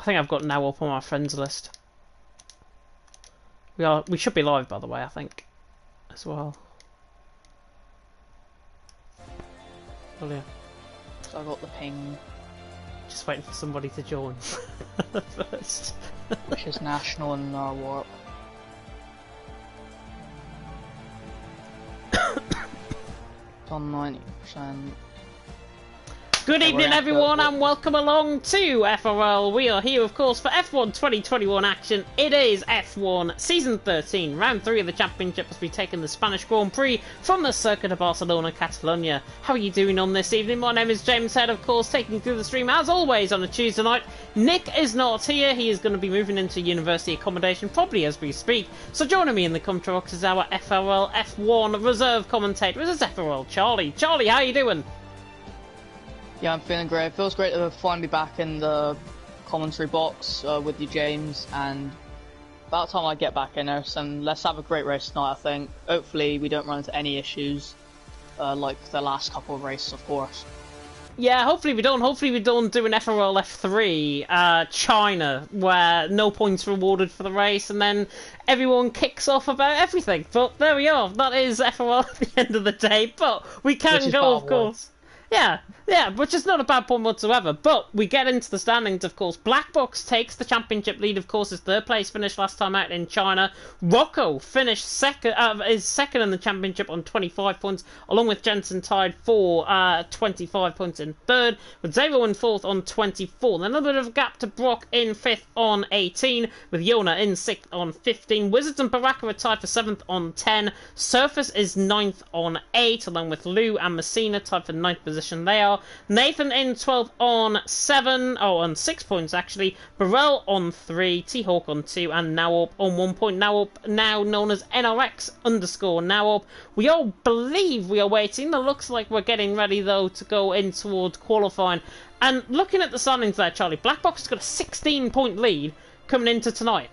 think I've got now up on my friends list. We should be live, by the way, I think, as well. Oh yeah. So I got the ping. Just waiting for somebody to join first. Which is national and warp. It's on 90%. Good evening everyone and welcome along to FRL. We are here of course for F1 2021 action. It is F1 Season 13, Round 3 of the Championship as we take in the Spanish Grand Prix from the Circuit of Barcelona, Catalonia. How are you doing on this evening? My name is James Head, of course, taking you through the stream as always on a Tuesday night. Nick is not here, he is going to be moving into university accommodation probably as we speak. So joining me in the commentary box is our FRL F1 reserve commentator. This is FRL Charlie. Charlie, how are you doing? Yeah, I'm feeling great. It feels great to finally be back in the commentary box with you, James, and about time I get back in there, so let's have a great race tonight, I think. Hopefully we don't run into any issues like the last couple of races, of course. Yeah, hopefully we don't. Hopefully we don't do an FRL F3 China, where no points rewarded for the race, and then everyone kicks off about everything. But there we are. That is FRL at the end of the day, but we can go, of course. Yeah, which is not a bad point whatsoever. But we get into the standings, of course. Black Box takes the championship lead, of course, his third place finish last time out in China. Rocco finished second, is second in the championship on 25 points, along with Jensen tied for 25 points in third, with Zero in fourth on 24. Then a little bit of a gap to Brock in fifth on 18, with Yona in sixth on 15. Wizards and Baraka are tied for seventh on 10. Surface is ninth on 8, along with Lou and Messina tied for ninth position. They are Nathan in 12th on 7, on 6 points actually, Burrell on 3, T-Hawk on 2, and Nawop on 1 point. Nawop, now known as NRX underscore Nawop. We all believe we are waiting. It looks like we're getting ready though to go in towards qualifying. And looking at the standings there, Charlie, Black Box has got a 16-point lead coming into tonight.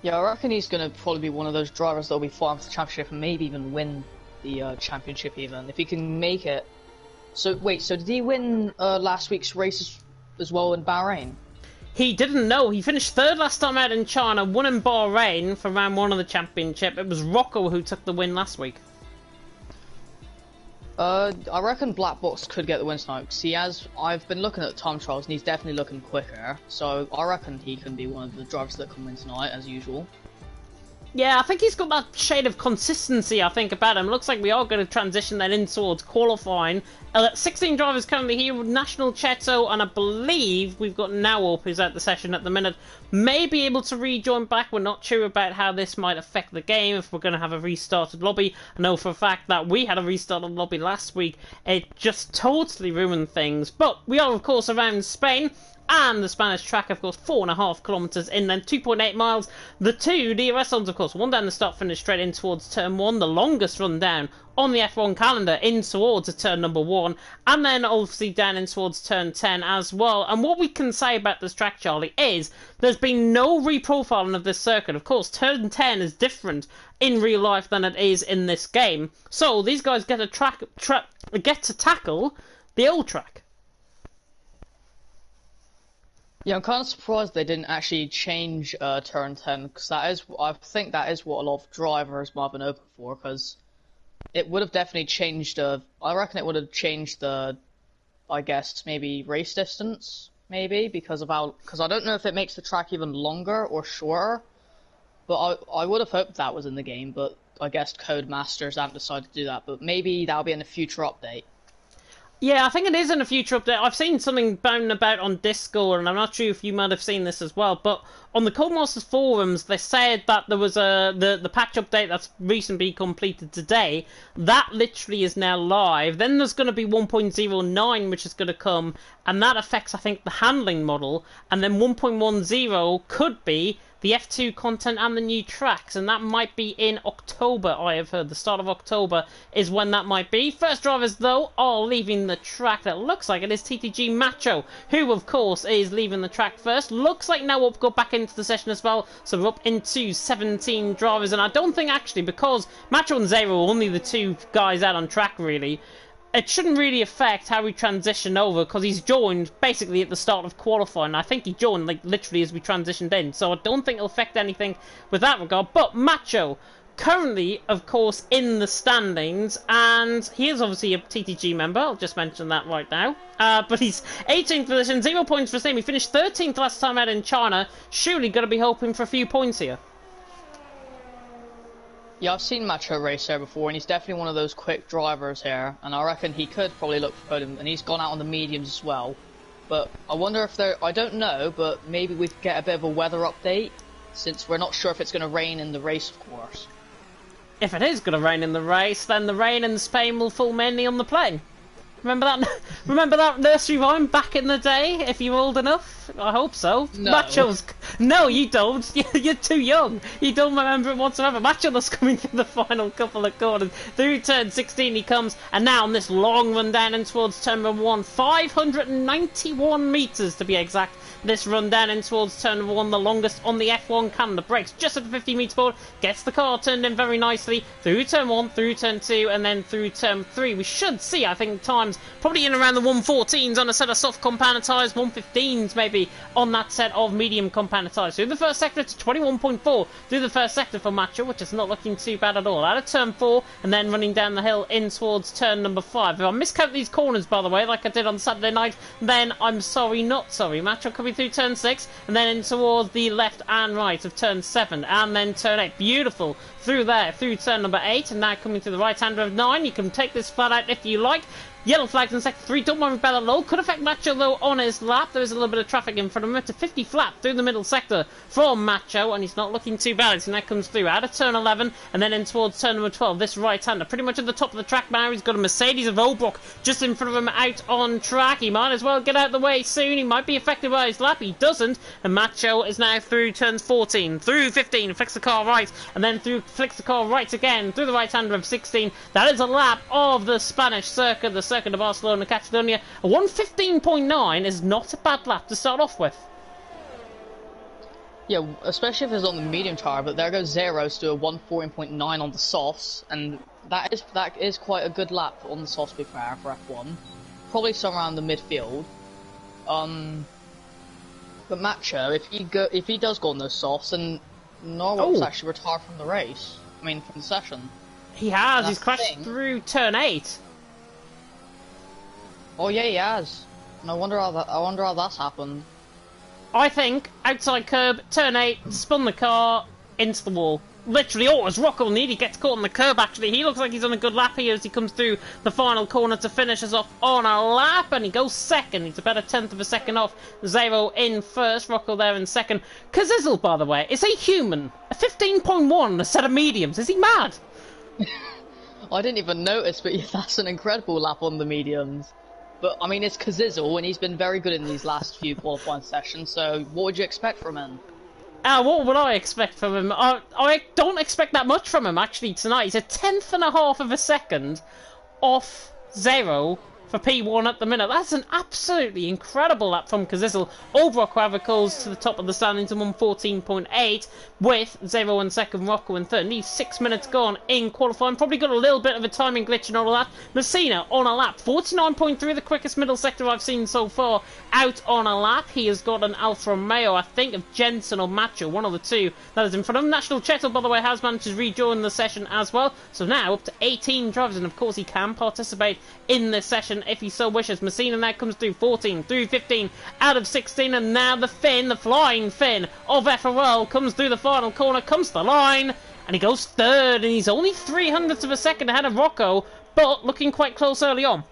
Yeah, I reckon he's going to probably be one of those drivers that will be fighting for the championship and maybe even win the championship even, if he can make it. So wait, so did he win last week's races as well in Bahrain? He didn't know. He finished third last time out in China, won in Bahrain for round 1 of the championship. It was Rocco who took the win last week. I reckon Black Box could get the win tonight, because I've been looking at the time trials and he's definitely looking quicker, so I reckon he can be one of the drivers that can win tonight as usual. Yeah, I think he's got that shade of consistency, I think, about him. Looks like we are going to transition then in towards qualifying. 16 drivers currently here with National Cheto, and I believe we've got Nawop, who's out the session at the minute. May be able to rejoin back. We're not sure about how this might affect the game, if we're going to have a restarted lobby. I know for a fact that we had a restarted lobby last week. It just totally ruined things. But we are, of course, around Spain. And the Spanish track, of course, 4.5 kilometres in, then 2.8 miles. The two DRS zones, of course, one down the start finish straight in towards turn 1, the longest run down on the F1 calendar in towards a turn number 1, and then obviously down in towards turn 10 as well. And what we can say about this track, Charlie, is there's been no reprofiling of this circuit. Of course, turn 10 is different in real life than it is in this game. So these guys get to tackle the old track. Yeah, I'm kind of surprised they didn't actually change turn 10, because I think that is what a lot of drivers might have been open for, because it would have definitely changed, I reckon it would have changed the, I guess, maybe race distance, maybe, because I don't know if it makes the track even longer or shorter, but I would have hoped that was in the game, but I guess Codemasters haven't decided to do that, but maybe that'll be in a future update. Yeah, I think it is in a future update. I've seen something bound about on Discord, and I'm not sure if you might have seen this as well, but on the Codemasters forums, they said that there was the patch update that's recently completed today. That literally is now live. Then there's going to be 1.09, which is going to come, and that affects, I think, the handling model. And then 1.10 could be the F2 content and the new tracks, and that might be in October, I have heard. The start of October is when that might be. First drivers, though, are leaving the track. That looks like it is TTG Macho, who, of course, is leaving the track first. Looks like now we'll go back into the session as well, so we're up into 17 drivers, and I don't think, actually, because Macho and Zero are only the two guys out on track, really, it shouldn't really affect how we transition over, because he's joined basically at the start of qualifying. I think he joined like literally as we transitioned in, so I don't think it'll affect anything with that regard. But Macho, currently, of course, in the standings, and he is obviously a TTG member, I'll just mention that right now. But he's 18th position, 0 points for him. He finished 13th last time out in China. Surely going to be hoping for a few points here. Yeah, I've seen Macho race here before, and he's definitely one of those quick drivers here, and I reckon he could probably look for podium, and he's gone out on the mediums as well. But I wonder if I don't know, but maybe we could get a bit of a weather update, since we're not sure if it's going to rain in the race, of course. If it is going to rain in the race, then the rain in Spain will fall mainly on the plane. Remember that? Remember that nursery rhyme back in the day? If you're old enough, I hope so. No. Macho's. No, you don't. You're too young. You don't remember it whatsoever. Macho's coming through the final couple of corners. Through turn 16 he comes, and now on this long run down in towards turn number 1, 591 meters to be exact. This run down in towards turn number 1, the longest on the F1 calendar. Brakes just at the 50-meter board, gets the car turned in very nicely. Through turn 1, through turn 2, and then through turn 3. We should see, I think, times probably in around the 114s on a set of soft compound tyres, 115s maybe on that set of medium compound tyres. Through the first sector to 21.4 through the first sector for Macho, which is not looking too bad at all. Out of turn 4, and then running down the hill in towards turn number 5. If I miscount these corners, by the way, like I did on Saturday night, then I'm sorry, not sorry. Macho coming through turn 6, and then in towards the left and right of turn 7, and then turn 8. Beautiful through there, through turn number 8, and now coming to the right hander of 9. You can take this flat out if you like. Yellow flags in sector 3, don't worry about that low. Could affect Macho though on his lap. There is a little bit of traffic in front of him. It's a 50 flat through the middle sector from Macho, and he's not looking too bad as he now comes through out of turn 11 and then in towards turn number 12. This right-hander pretty much at the top of the track now. He's got a Mercedes of Obrock just in front of him out on track. He might as well get out of the way soon. He might be affected by his lap. He doesn't, and Macho is now through turns 14, through 15, flicks the car right, and then through flicks the car right again through the right-hander of 16. That is a lap of the Spanish circuit, the circuit of Barcelona, Catalonia. A 1:15.9 is not a bad lap to start off with. Yeah, especially if it's on the medium tire, but there goes Zeros to a 1:14.9 on the softs, and that is quite a good lap on the softs, to be fair, for F1. Probably somewhere around the midfield. But Macho, if he does go on those softs, then Norwalk's actually retired from the race. I mean, from the session. He has. He's crashed through turn 8. Oh yeah, he has. I wonder how that's happened. I think outside curb, turn 8, spun the car into the wall. Literally, as Rocco nearly gets caught on the curb. Actually, he looks like he's on a good lap here as he comes through the final corner to finish us off on a lap, and he goes second. He's about a tenth of a second off. Zero in first, Rocco there in second. Kazizzle, by the way, is a human. A 15.1, a set of mediums. Is he mad? I didn't even notice, but yeah, that's an incredible lap on the mediums. But, I mean, it's Kazizzle, and he's been very good in these last few qualifying sessions, so what would you expect from him? What would I expect from him? I don't expect that much from him, actually, tonight. He's a tenth and a half of a second off Zero for P1 at the minute. That's an absolutely incredible lap from Kazizzle. Obrock, however, calls to the top of the standings in 1:14.8 with Zero in second, Rocco in third. Needs 6 minutes gone in qualifying. Probably got a little bit of a timing glitch and all of that. Messina on a lap. 49.3, the quickest middle sector I've seen so far out on a lap. He has got an Alfa Romeo, I think, of Jensen or Macho, one of the two that is in front of him. National Chetel, by the way, has managed to rejoin the session as well. So now up to 18 drivers, and of course he can participate in this session if he so wishes. Messina now comes through 14, through 15, out of 16, and now the Finn, the flying Finn of FRL, comes through the final corner, comes to the line, and he goes third, and he's only 0.03 of a second ahead of Rocco, but looking quite close early on.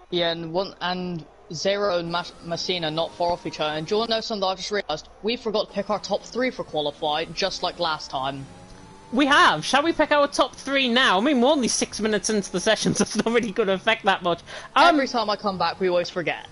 Yeah, and Zero and Messina not far off each other. And do you want to know something that I've just realised? We forgot to pick our top 3 for qualify, just like last time. We have. Shall we pick our top 3 now? I mean, we're only 6 minutes into the session, so it's not really going to affect that much. Every time I come back, we always forget.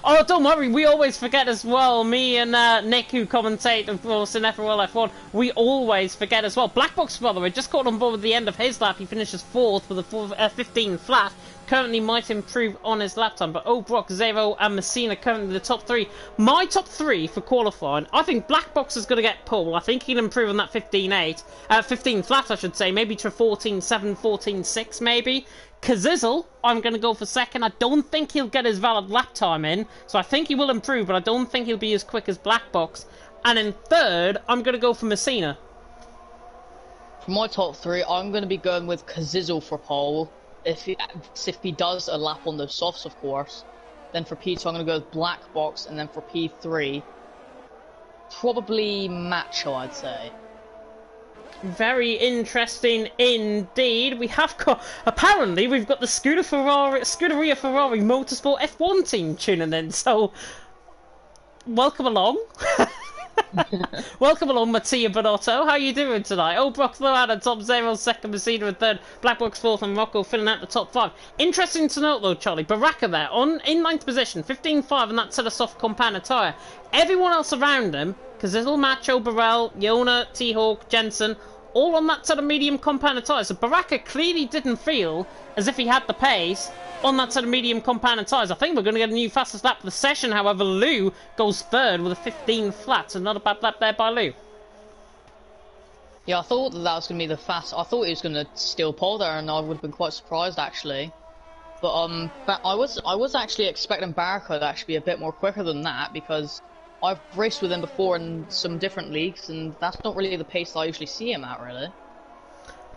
Oh, don't worry, we always forget as well. Me and Nick, who commentate, of course, in FRL F1, we always forget as well. Blackbox, by the way, just caught on board with the end of his lap. He finishes 4th with a 15 flat currently might improve on his lap time, but O'Brock, Zero, and Messina currently the top 3. My top 3 for qualifying, I think Black Box is going to get pole. I think he'll improve on that 15.8, 15 flat, I should say, maybe to 14.7, 14.6 maybe. Kazizzle, I'm going to go for second. I don't think he'll get his valid lap time in, so I think he will improve, but I don't think he'll be as quick as Black Box. And in third, I'm going to go for Messina. For my top 3, I'm going to be going with Kazizzle for pole. If he does a lap on the softs, of course. Then for P2, I'm going to go with Black Box, and then for P3, probably Macho, I'd say. Very interesting indeed. We have got, apparently, we've got the Scuderia Ferrari Motorsport F1 team tuning in, so welcome along. Welcome along, Mattia Bonotto. How you doing tonight? Oh, Brock though out of top 0, second, Messina in third, Black Box fourth, and Rocco filling out the top 5. Interesting to note though, Charlie, Baraka there in 9th position, 15.5, and that set of soft compound tyre. Everyone else around him, Kazizzle, Macho, Burrell, Yona, T-Hawk, Jensen, all on that set of medium compound tyres. So Baraka clearly didn't feel as if he had the pace on that set of medium compound tyres. I think we're going to get a new fastest lap of the session. However, Lou goes third with a 15 flat, so not a bad lap there by Lou. Yeah, I thought that was going to be the fast. I thought he was going to steal pole there, and I would have been quite surprised actually. But I was actually expecting Baraka to actually be a bit more quicker than that, because I've raced with him before in some different leagues, and that's not really the pace that I usually see him at, really.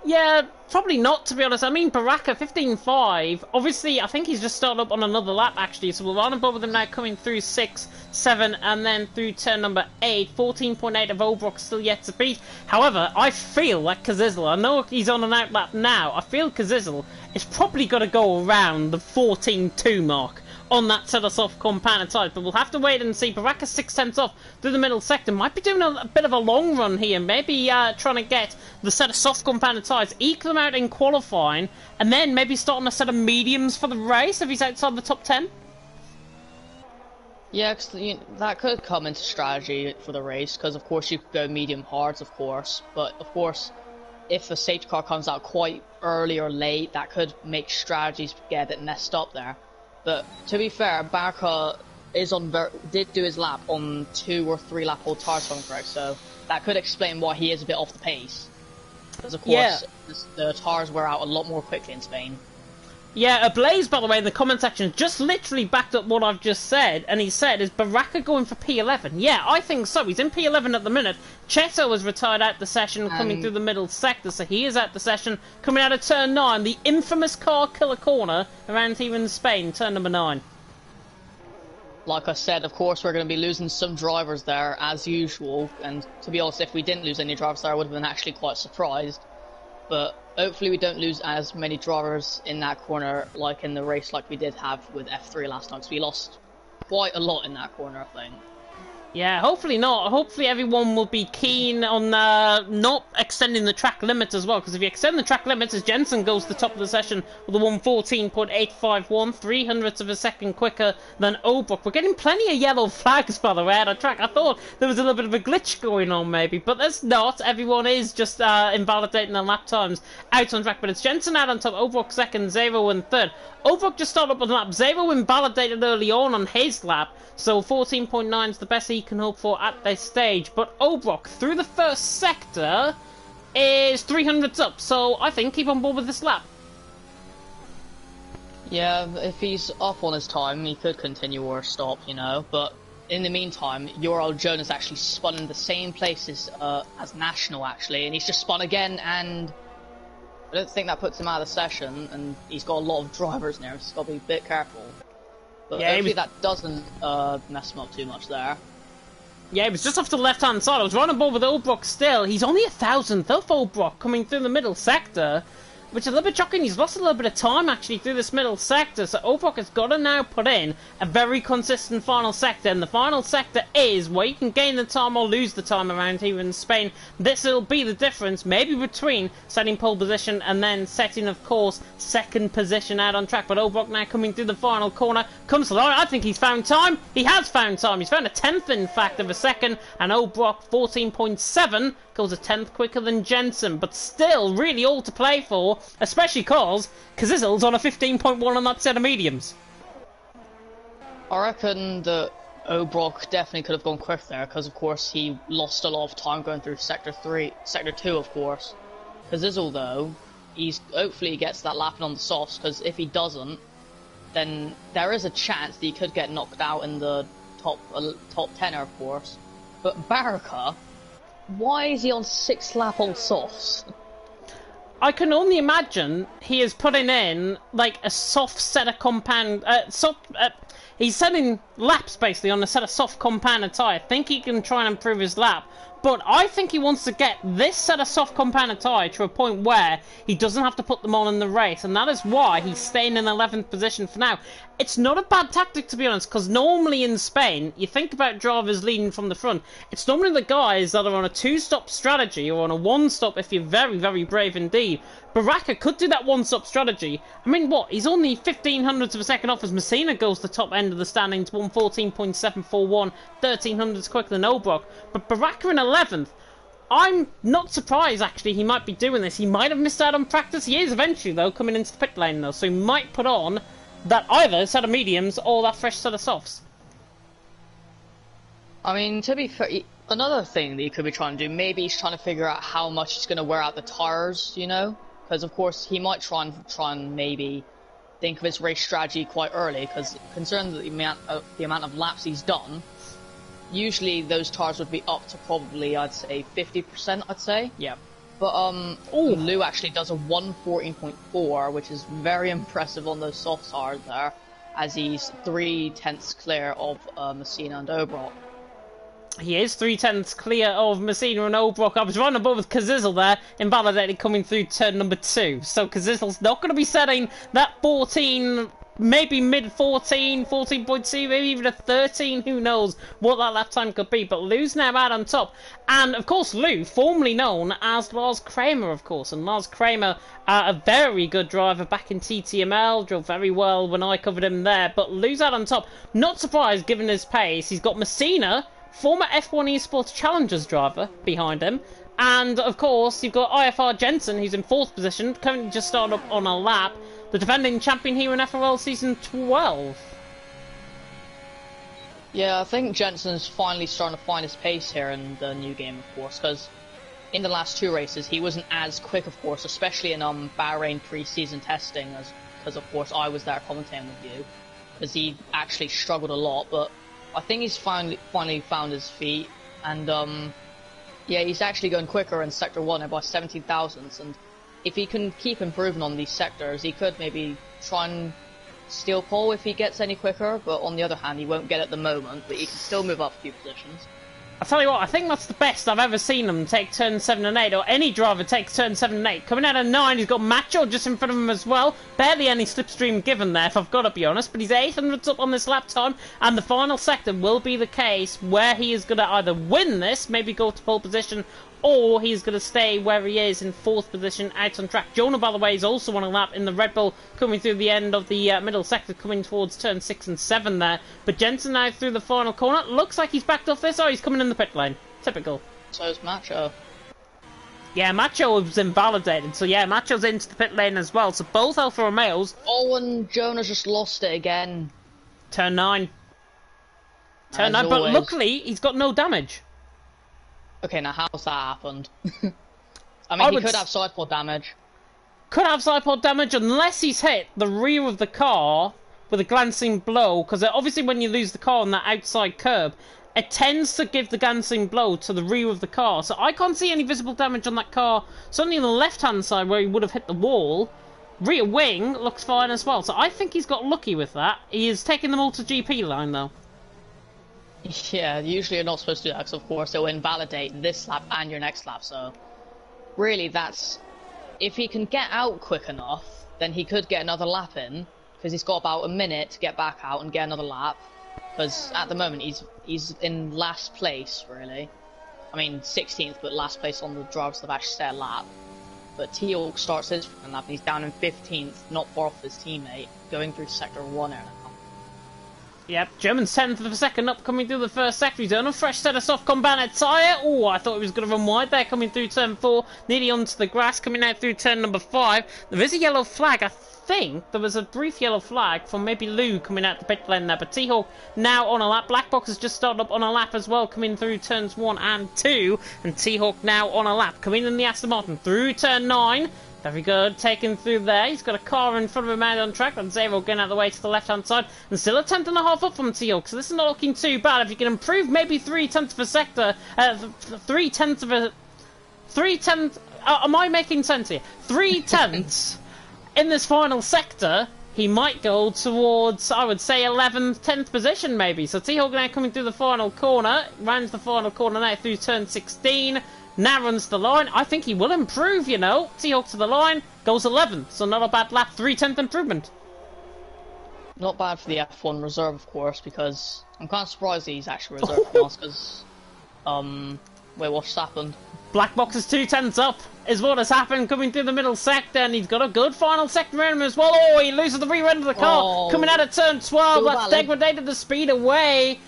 Yeah, probably not, to be honest. I mean, Baraka, 15.5. Obviously, I think he's just started up on another lap, actually. So we're on above with him now, coming through 6, 7, and then through turn number 8. 14.8 of Obrock still yet to beat. However, I feel like Kazizzle, I know he's on an out lap now, I feel Kazizzle is probably going to go around the 14.2 mark on that set of soft compound tyres, but we'll have to wait and see. Baraka 6/10 off through the middle sector, might be doing a bit of a long run here, maybe trying to get the set of soft compound tyres, eke them out in qualifying, and then maybe starting a set of mediums for the race if he's outside the top 10. Yeah, cause, that could come into strategy for the race, because of course you could go medium hards, of course, but of course if a safety car comes out quite early or late, that could make strategies get a bit messed up there. But to be fair, Baraka did do his lap on 2 or 3 lap old tyres, if I'm correct, so that could explain why he is a bit off the pace. Because of course, the tyres wear out a lot more quickly in Spain. Yeah, Ablaze, by the way, in the comment section, just literally backed up what I've just said, and he said, is Baraka going for P11? Yeah, I think so. He's in P11 at the minute. Cheto has retired out the session, coming through the middle sector, so he is out the session, coming out of turn 9, the infamous car killer corner around even Spain, turn number 9. Like I said, of course, we're going to be losing some drivers there, as usual, and to be honest, if we didn't lose any drivers there, I would have been actually quite surprised. But hopefully we don't lose as many drivers in that corner like in the race like we did have with F3 last time, because we lost quite a lot in that corner, I think. Yeah, hopefully not. Hopefully everyone will be keen on not extending the track limits as well, because if you extend the track limits, as Jensen goes to the top of the session with a 114.851, 300ths of a second quicker than Obrock. We're getting plenty of yellow flags, by the way, out of track. I thought there was a little bit of a glitch going on, maybe, but there's not. Everyone is just invalidating their lap times out on track, but it's Jensen out on top, Obrock second, Zero in third. Obrock just started up on the lap. Zero invalidated early on his lap, so 14.9 is the best he can hope for at this stage. But Obrock, through the first sector, is 300s up, so I think keep on board with this lap. Yeah, if he's up on his time, he could continue or stop, but in the meantime, your old Jonas actually spun in the same places as National, actually, and he's just spun again, and I don't think that puts him out of the session, and he's got a lot of drivers now, so he's got to be a bit careful. But yeah, hopefully that doesn't mess him up too much there. Yeah, he was just off to the left-hand side. I was running board with Obrock still. He's only 1,000th of Obrock coming through the middle sector, which is a little bit shocking. He's lost a little bit of time, actually, through this middle sector, so Obrock has got to now put in a very consistent final sector, and the final sector is where you can gain the time or lose the time around here in Spain. This will be the difference, maybe between setting pole position and then setting, of course, second position out on track. But Obrock now coming through the final corner, comes along. I think he's found time. He has found time. He's found a 10th, in fact, of a second, and Obrock 14.7 goes a tenth quicker than Jensen, but still really all to play for, especially cause Kazizel's on a 15.1 on that set of mediums. I reckon that Obrock definitely could have gone quick there, because of course he lost a lot of time going through Sector 2 of course. Kazizel though, hopefully he gets that lapping on the softs, because if he doesn't, then there is a chance that he could get knocked out in the top 10 of course. But Baraka, why is he on 6th lap on softs? I can only imagine he is putting in like a soft set of compound, he's setting laps basically on a set of soft compounded tyre. I think he can try and improve his lap, but I think he wants to get this set of soft compounded tyre to a point where he doesn't have to put them on in the race, and that is why he's staying in 11th position for now. It's not a bad tactic, to be honest, because normally in Spain, you think about drivers leading from the front, it's normally the guys that are on a 2-stop strategy or on a 1-stop if you're very, very brave indeed. Baraka could do that 1-stop strategy. I mean, what? He's only 1500ths of a second off as Messina goes to the top end of the standings, 114.741, 1300ths quicker than Obrock. But Baraka in 11th, I'm not surprised, actually, he might be doing this. He might have missed out on practice. He is eventually, though, coming into the pit lane, though, so he might put on that either set of mediums or that fresh set of softs. I mean, to be fair, another thing that he could be trying to do, maybe he's trying to figure out how much he's going to wear out the tyres, you know? Because, of course, he might try and maybe think of his race strategy quite early, because considering the amount of laps he's done, usually those tyres would be up to probably, I'd say, 50%, I'd say. Yeah. But Lou actually does a 114.4, which is very impressive on those soft tyres there, as he's 3/10ths clear of Messina and Obrock. He is 3/10ths clear of Messina and Obrock. I was running above with Kazizel there, invalidated coming through turn number 2. So Kazizel's not going to be setting that 14, maybe mid 14, 14.2, maybe even a 13, who knows what that lap time could be. But Lou's now out on top. And of course Lou, formerly known as Lars Kramer, of course. And Lars Kramer, a very good driver back in TTML, drove very well when I covered him there. But Lou's out on top. Not surprised given his pace. He's got Messina, former F1 Esports Challengers driver, behind him. And, of course, you've got IFR Jensen, who's in 4th position, currently just started up on a lap. The defending champion here in FRL Season 12. Yeah, I think Jensen's finally starting to find his pace here in the new game, of course, because in the last 2 races, he wasn't as quick, of course, especially in Bahrain pre-season testing, because, of course, I was there commentating with you, because he actually struggled a lot, but I think he's finally found his feet, and yeah, he's actually going quicker in Sector 1 by 17 thousandths, and if he can keep improving on these sectors, he could maybe try and steal pole if he gets any quicker, but on the other hand, he won't get at the moment, but he can still move up a few positions. I'll tell you what, I think that's the best I've ever seen him take turn 7 and 8, or any driver takes turn 7 and 8. Coming out of 9, he's got Macho just in front of him as well. Barely any slipstream given there, if I've got to be honest, but he's 800ths up on this lap time, and the final sector will be the case where he is going to either win this, maybe go to pole position, or he's going to stay where he is in 4th position out on track. Jonah, by the way, is also on a lap in the Red Bull, coming through the end of the middle sector, coming towards turn 6 and 7 there. But Jensen now through the final corner. Looks like he's backed off this. Oh, he's coming in the pit lane. Typical. So is Macho. Yeah, Macho was invalidated. So yeah, Macho's into the pit lane as well. So both Alfa Romeos. Oh, and Jonah's just lost it again. Turn 9. Turn As 9, always. but luckily he's got no damage. Okay, now how's that happened? I mean, he could have sidepod damage. Could have sidepod damage unless he's hit the rear of the car with a glancing blow, because obviously when you lose the car on that outside curb, it tends to give the glancing blow to the rear of the car. So I can't see any visible damage on that car, certainly on the left-hand side where he would have hit the wall. Rear wing looks fine as well, so I think he's got lucky with that. He is taking them all to GP line, though. Yeah, usually you're not supposed to do that, because of course it'll invalidate this lap and your next lap, so really that's... If he can get out quick enough, then he could get another lap in, because he's got about a minute to get back out and get another lap, because at the moment he's in last place, really. I mean 16th, but last place on the drivers that have actually set a lap. But Teal starts his lap and he's down in 15th, not far off his teammate, going through Sector 1 here now. Yep, German's 10th of a second up coming through the first sector. He's on a fresh set of soft combated tyre. Oh, I thought he was going to run wide there coming through turn 4. Nearly onto the grass coming out through turn number 5. There is a yellow flag. I think there was a brief yellow flag from maybe Lou coming out the pit lane there. But T-Hawk now on a lap. Black Box has just started up on a lap as well coming through turns 1 and 2. And T-Hawk now on a lap coming in the Aston Martin through turn 9. Very good, taken through there. He's got a car in front of him out on track. That's Zero getting out of the way to the left-hand side. And still a 10th up from T-Hawk, so this is not looking too bad. If you can improve maybe 3/10 of a sector, 3/10 of a... 3/10... am I making sense here? 3/10 in this final sector, he might go towards, I would say, 11th, 10th position maybe. So T-Hawk now coming through the final corner. Rounds the final corner now through turn 16. Now runs the line. I think he will improve, you know. T-Hawk to the line, goes 11th, so not a bad lap, 3/10 improvement. Not bad for the F1 reserve, of course, because I'm kind of surprised he's actually reserved for us, because, wait, what's happened? Black Box is 2/10 up, is what has happened, coming through the middle sector, and he's got a good final sector around him as well. Oh, he loses the rear end of the car, coming out of turn 12, that's degraded the speed away.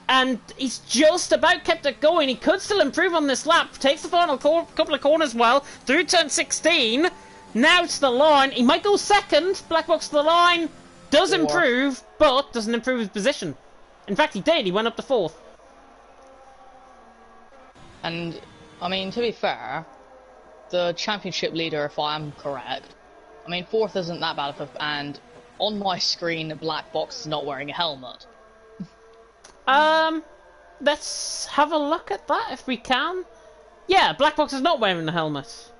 And he's just about kept it going. He could still improve on this lap. Takes the final couple of corners well. Through turn 16. Now to the line. He might go second. Black Box to the line. Does improve, but doesn't improve his position. In fact, he did. He went up to 4th. And, I mean, to be fair, the championship leader, if I am correct, I mean, 4th isn't that bad. And on my screen, Black Box is not wearing a helmet. Let's have a look at that if we can. Yeah, Black Box is not wearing the helmet.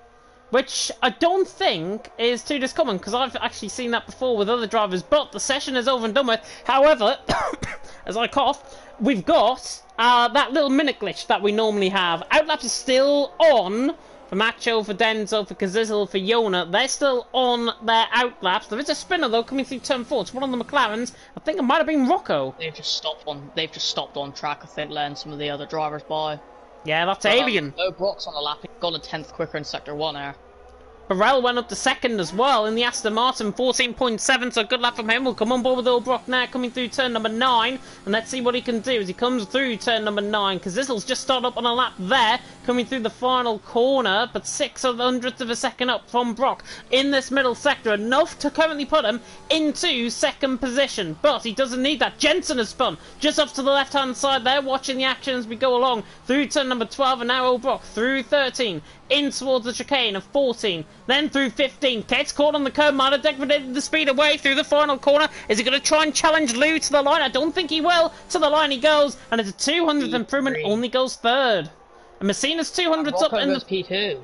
Which I don't think is too discommon, because I've actually seen that before with other drivers, but the session is over and done with. However, as I cough, we've got that little minute glitch that we normally have. Outlaps is still on for Macho, for Denzo, for Kazizzle, for Yona. They're still on their outlaps. There is a spinner though coming through turn 4. It's one of the McLarens. I think it might have been Rocco. They've just stopped on track. I think, letting some of the other drivers by. Yeah, that's Alien. No, Brock's on the lap. He got a 10th quicker in sector 1 there. FRL went up to 2nd as well in the Aston Martin, 14.7, so good lap from him. We'll come on board with Old Brock now, coming through turn number 9, and let's see what he can do as he comes through turn number 9, because Zizzle's just started up on a lap there, coming through the final corner, but 6/100th of a second up from Brock in this middle sector, enough to currently put him into 2nd position, but he doesn't need that. Jensen has spun just off to the left-hand side there, watching the action as we go along through turn number 12, and now Old Brock through 13, in towards the chicane of 14, then through 15. Gets caught on the curb, might have degraded the speed away through the final corner. Is he going to try and challenge Lou to the line? I don't think he will. To the line he goes, and it's a 200th improvement, only goes 3rd. And Messina's 200th up in the P2.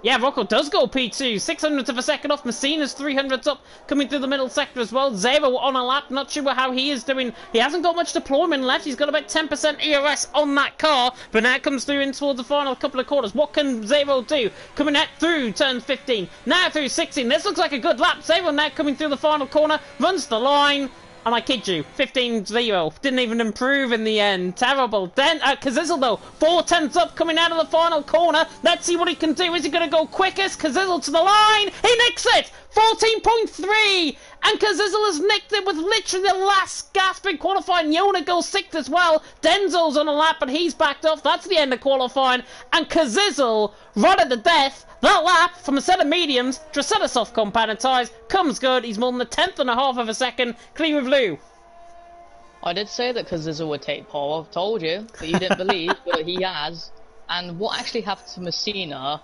Yeah, Rocco does go P2. 600th of a second off. Messina's 300th up, coming through the middle sector as well. Zero on a lap. Not sure how he is doing. He hasn't got much deployment left. He's got about 10% ERS on that car. But now it comes through in towards the final couple of quarters. What can Zero do? Coming out through turn 15. Now through 16. This looks like a good lap. Zero now coming through the final corner. Runs the line. And I kid you, 15-0. Didn't even improve in the end. Terrible. Then, Kazizzle though, 4/10 up coming out of the final corner. Let's see what he can do. Is he going to go quickest? Kazizzle to the line. He nicks it. 14.3. And Kazizzle has nicked it with literally the last gasp in qualifying. Yona goes 6th as well. Denzo's on a lap, but he's backed off. That's the end of qualifying. And Kazizzle, rotted to death. That lap from a set of mediums to a set of soft compounded tyres comes good. He's more than a 10th of a second clear of Lou. I did say that Kazizzle would take pole. I've told you, but you didn't believe, but he has. And what actually happened to Messina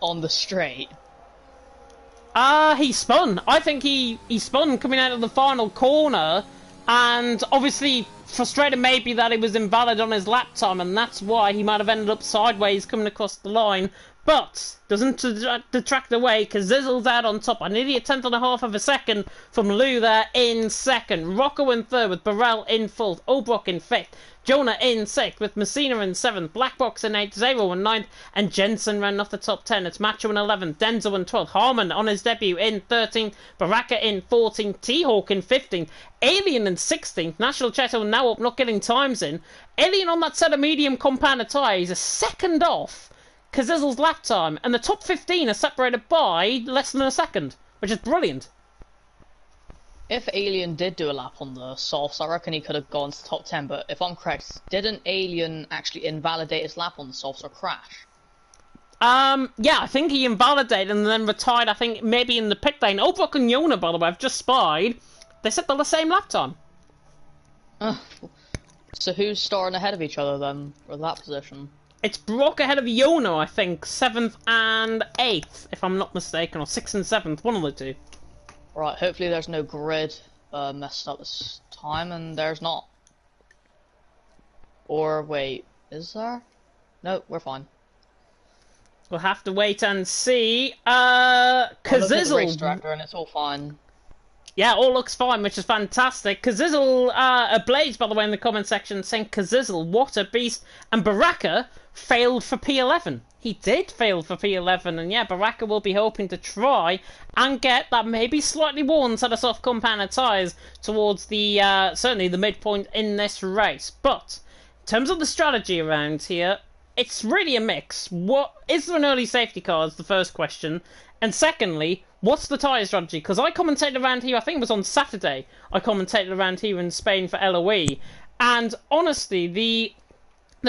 on the straight? He spun. I think he spun coming out of the final corner, and obviously frustrated maybe that it was invalid on his lap time, and that's why he might have ended up sideways coming across the line. But doesn't detract away because Zizzle's out on top. I nearly a 10th of a second from Lou there in 2nd. Rocco in 3rd with Burrell in 4th. Obrock in 5th. Jonah in 6th with Messina in 7th. Black Box in 8th. Zero in 9th. And Jensen ran off the top 10. It's Macho in 11th. Denzo in 12th. Harmon on his debut in 13th. Baraka in 14th. T-Hawk in 15th. Alien in 16th. National Cheto now up, not getting times in. Alien on that set of medium compounded tyres is 2nd off Kazizzle's lap time, and the top 15 are separated by less than a second, which is brilliant. if Alien did do a lap on the softs, I reckon he could have gone to top 10, but if I'm correct, didn't Alien actually invalidate his lap on the softs or crash? Yeah, I think he invalidated and then retired, I think, maybe in the pit lane. Oh, Brock and Yona, by the way, I've just spied. They said they're the same lap time. So who's starting ahead of each other then, for that position? It's Brock ahead of Yona, I think, 7th and 8th, if I'm not mistaken, or 6th and 7th, one of the two. Right, hopefully there's no grid messed up this time, and there's not. Or, wait, is there? No, we're fine. We'll have to wait and see. Look at the Kazizzle. race director and it's all fine. Yeah, all looks fine, which is fantastic. Kazizzle, Ablaze, by the way, in the comment section, saying Kazizzle, what a beast. And Baraka failed for P11. He did fail for P11, and yeah, Baraka will be hoping to try and get that maybe slightly worn set of soft compound tyres towards the, certainly the midpoint in this race. But, in terms of the strategy around here, it's really a mix. What is there an early safety car is the first question, and secondly, what's the tyre strategy? Because I commentated around here, I think it was on Saturday, I commentated around here in Spain for LOE, and honestly, the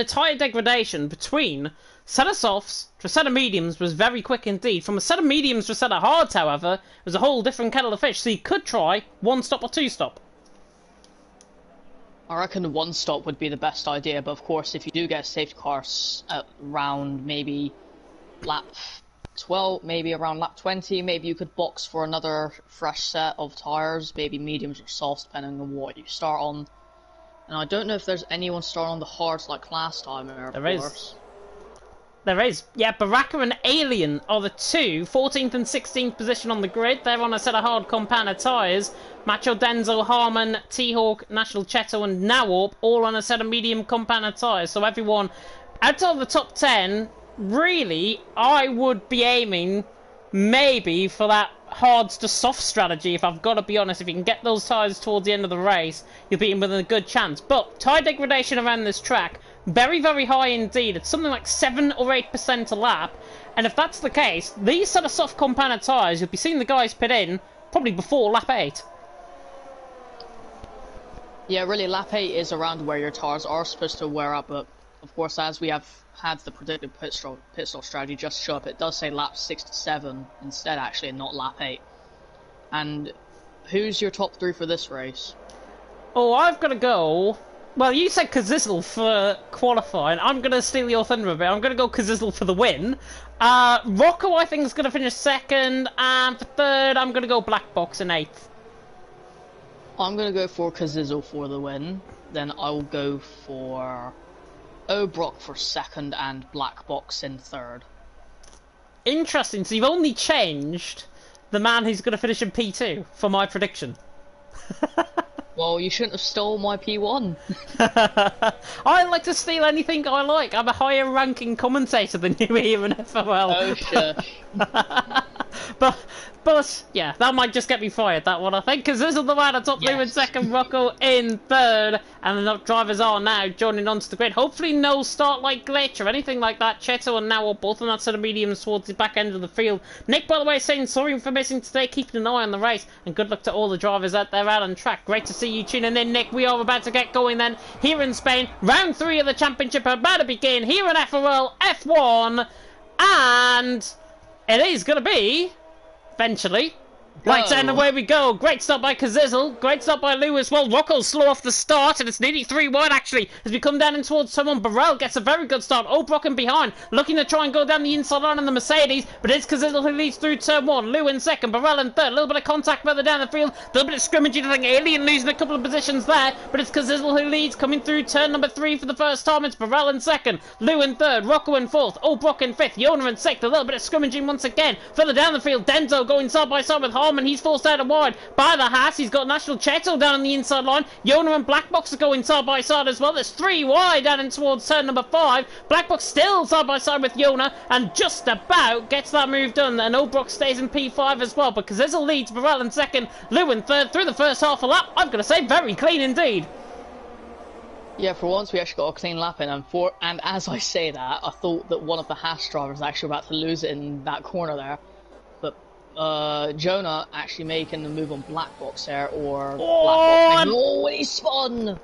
tyre degradation between set of softs to a set of mediums was very quick indeed. From a set of mediums to a set of hards, however, it was a whole different kettle of fish, so you could try one stop or two stop. I reckon one stop would be the best idea, but of course if you do get a safety car at around maybe lap 12, maybe around lap 20, maybe you could box for another fresh set of tyres, maybe mediums or softs depending on what you start on. And I don't know if there's anyone starting on the hards like last time, There is. There is. Yeah, Baraka and Alien are the two, 14th and 16th position on the grid. They're on a set of hard compound tyres. Macho Denzo, Harmon, T-Hawk, National Cheto and Nawarp all on a set of medium compound tyres. So everyone outside of the top 10, really, I would be aiming maybe for that hards to soft strategy, if I've got to be honest. If you can get those tyres towards the end of the race, you'll be in with a good chance. But tyre degradation around this track, very, very high indeed. It's something like 7 or 8% a lap. And if that's the case, these set of soft compound tyres, you'll be seeing the guys pit in probably before lap 8. Yeah, really, lap 8 is around where your tyres are supposed to wear up, but of course, as we have had the predicted pit stop strategy just show up, it does say lap 6 to 7 instead, actually, and not lap 8. And who's your top 3 for this race? Oh, I've got to go. Well, you said Kazizzle for qualifying. I'm going to steal your thunder a bit. I'm going to go Kazizzle for the win. Rocco, I think, is going to finish second, and for third, I'm going to go Black Box in 8th. I'm going to go for Kazizzle for the win. Then I'll go for O'Brock for second and Black Box in third. Interesting. So you've only changed the man who's going to finish in P2 for my prediction. Well, you shouldn't have stole my P1. I like to steal anything I like. I'm a higher ranking commentator than you here in FRL. Oh, shush. But yeah, that might just get me fired, that one, I think, because this is the man at top 2 in second, Rocco in third, and the drivers are now joining onto the grid. Hopefully no start like glitch or anything like that. Cheto and now are both on that sort of mediums towards the back end of the field. Nick, by the way, saying sorry for missing today, keeping an eye on the race, and good luck to all the drivers out there out on track. Great to see you tuning in, Nick. We are about to get going then here in Spain. Round 3 of the championship about to begin here in FRL F1, and it is going to be eventually. Right, and away we go. Great stop by Kazizzle. Great stop by Lewis. Well, Rocco's slow off the start, and it's nearly 3 wide actually. As we come down in towards someone, Burrell gets a very good start. O'Brock in behind, looking to try and go down the inside line in the Mercedes, but it's Kazizzle who leads through turn 1. Lew in second, Burrell in third. A little bit of contact further down the field. A little bit of scrimmaging. I think Alien losing a couple of positions there, but it's Kazizzle who leads, coming through turn number 3 for the first time. It's Burrell in second, Lew in third, Rocco in fourth, O'Brock in fifth, Yona in sixth. A little bit of scrimmaging once again. Further down the field, Denzo going side by side with Harmon. He's forced out of wide by the hat. He's got National Cheto down on the inside line. Yona and Black Box are going side by side as well. There's 3 wide down in towards turn number 5. Black Box still side by side with Yona and just about gets that move done. And O'Brock stays in P5 as well. But Kazizzle leads, Burrell in second, Lew in third through the first half a lap. I'm going to say very clean indeed. Yeah, for once we actually got a clean lap in, and as I say that, I thought that one of the Haas drivers was actually about to lose it in that corner there. But Jonah actually making the move on Black Box there, or Oh, Black Box making, oh, and he spun!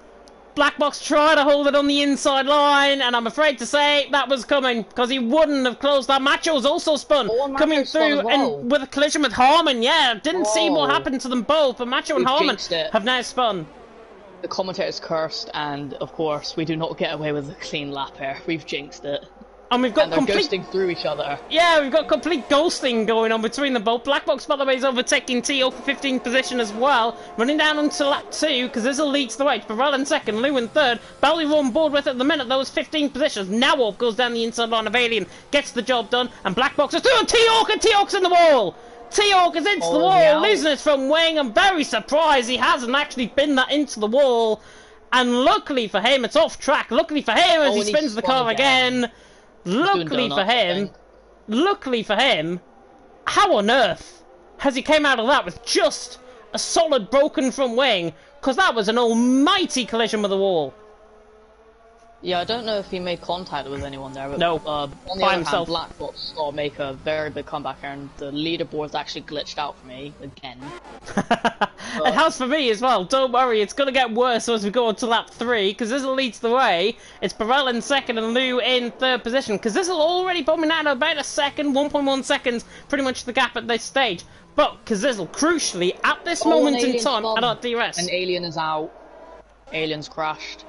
Black Box tried to hold it on the inside line, and I'm afraid to say that was coming, because he wouldn't have closed that. Macho's also spun, Oh, and coming Macho spun through as well. and with a collision with Harmon. Yeah, didn't see what Oh. happened to them both, but Macho and We've Harmon jinxed it. have now spun. The commentator's cursed, and of course, we do not get away with a clean lap here. We've jinxed it. And we've got And they're complete... ghosting through each other. Yeah, we've got complete ghosting going on between them both. Black Box, by the way, is overtaking T.O. for 15th position as well. Running down onto lap 2, because Zizzle leads the way. Burrell in second, Lou in third. Bally on board with at the minute, those 15 positions. Now Wolf goes down the inside line of Alien, gets the job done, and Black Box is through. T.O. and T.O.'s in the wall! T.O. is into the wall, losing it from Wing. I'm very surprised he hasn't actually been that into the wall. And luckily for him, it's off track. Luckily for him, as he spins the car again. Luckily for him, how on earth has he came out of that with just a solid broken front wing? Because that was an almighty collision with the wall. Yeah, I don't know if he made contact with anyone there, but No, on the by other himself. hand, Black Box will make a very big comeback here, and the leaderboard's actually glitched out for me again. It has for me as well. Don't worry, it's going to get worse as we go on to lap 3, because Zizzle leads the way. It's Burrell in second and Lou in third position, because Zizzle already bombing out about a second, 1.1 seconds, pretty much the gap at this stage. But Kazizzle, crucially, at this moment in time, at our DRS. An Alien is out. Alien's crashed.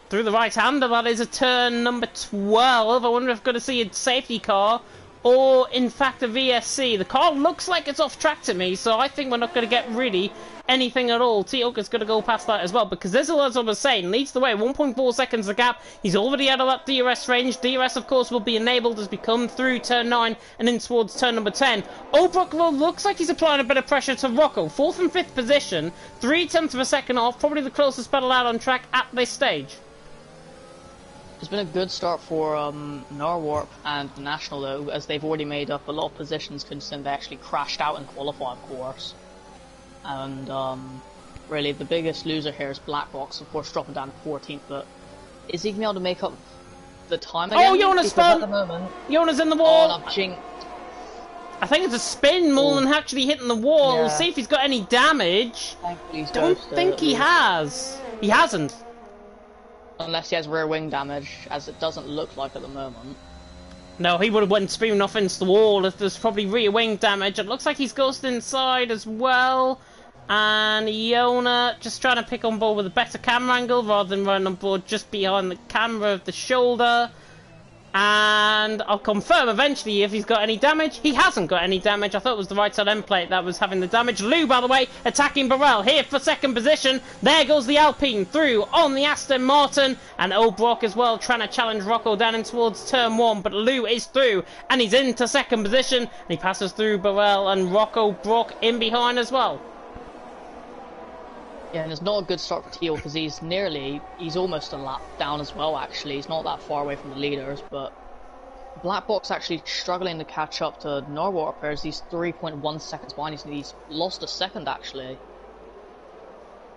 Through the right-hander, that is a turn number 12. I wonder if we're going to see a safety car or, in fact, a VSC. The car looks like it's off track to me, so I think we're not going to get really anything at all. T-Oka's going to go past that as well, because Zizzle, as I was saying, leads the way. 1.4 seconds the gap. He's already out of that DRS range. DRS, of course, will be enabled as we come through turn 9 and in towards turn number 10. O'Brook looks like he's applying a bit of pressure to Rocco. 4th and 5th position, 0.3 of a second off, probably the closest battle out on track at this stage. It's been a good start for Norwarp and the National, though, as they've already made up a lot of positions considering they actually crashed out in qualify, of course. And really, the biggest loser here is Black Box, of course, dropping down to 14th, but is he going to be able to make up the time again? Oh, Jonas spun! At the moment... Jonas in the wall! Oh, I've jinxed. I think it's a spin more than actually hitting the wall. Yeah. We'll see if he's got any damage. Thankfully he's Don't ghosted, think at he least. has. He hasn't. Unless he has rear wing damage, as it doesn't look like at the moment. No, he would have went spinning off into the wall if there's probably rear wing damage. It looks like he's ghosted inside as well. And Iona just trying to pick on board with a better camera angle rather than running on board just behind the camera of the shoulder. And I'll confirm eventually if he's got any damage. He hasn't got any damage. I thought it was the right side end plate that was having the damage. Lou, by the way, attacking Burrell here for second position. There goes the Alpine through on the Aston Martin. And O'Brock as well trying to challenge Rocco down in towards turn 1. But Lou is through and he's into second position. And he passes through Burrell and Rocco Brock in behind as well. Yeah, and it's not a good start for Teal because he's almost a lap down as well, actually. He's not that far away from the leaders, but Black Box actually struggling to catch up to Norwarp as he's 3.1 seconds behind. He's lost a second, actually.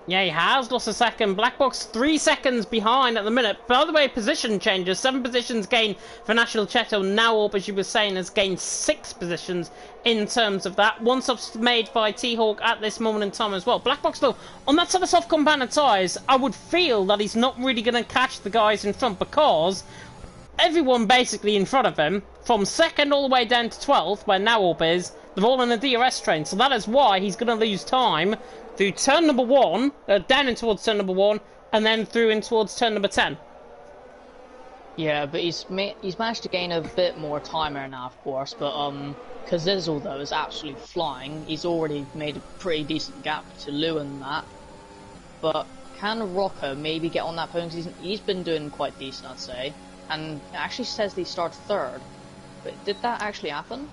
Yeah, he has lost a second. Black Box 3 seconds behind at the minute. By the way, position changes. 7 positions gained for National Cheto. Now, as you were saying, has gained 6 positions in terms of that. One stop's made by T-Hawk at this moment in time as well. Black Box, though, on that set of soft compounded tyres, I would feel that he's not really going to catch the guys in front because everyone basically in front of him, from 2nd all the way down to 12th, where Nawalp is, they're all in the DRS train. So that is why he's going to lose time through turn number 1, down in towards turn number 1, and then through in towards turn number 10. Yeah, but he's managed to gain a bit more time here now, of course, but Kazizzle, though, is absolutely flying. He's already made a pretty decent gap to Lou and that. But can Rocco maybe get on that podium? 'Cause he's been doing quite decent, I'd say. And it actually says that he started 3rd. But did that actually happen?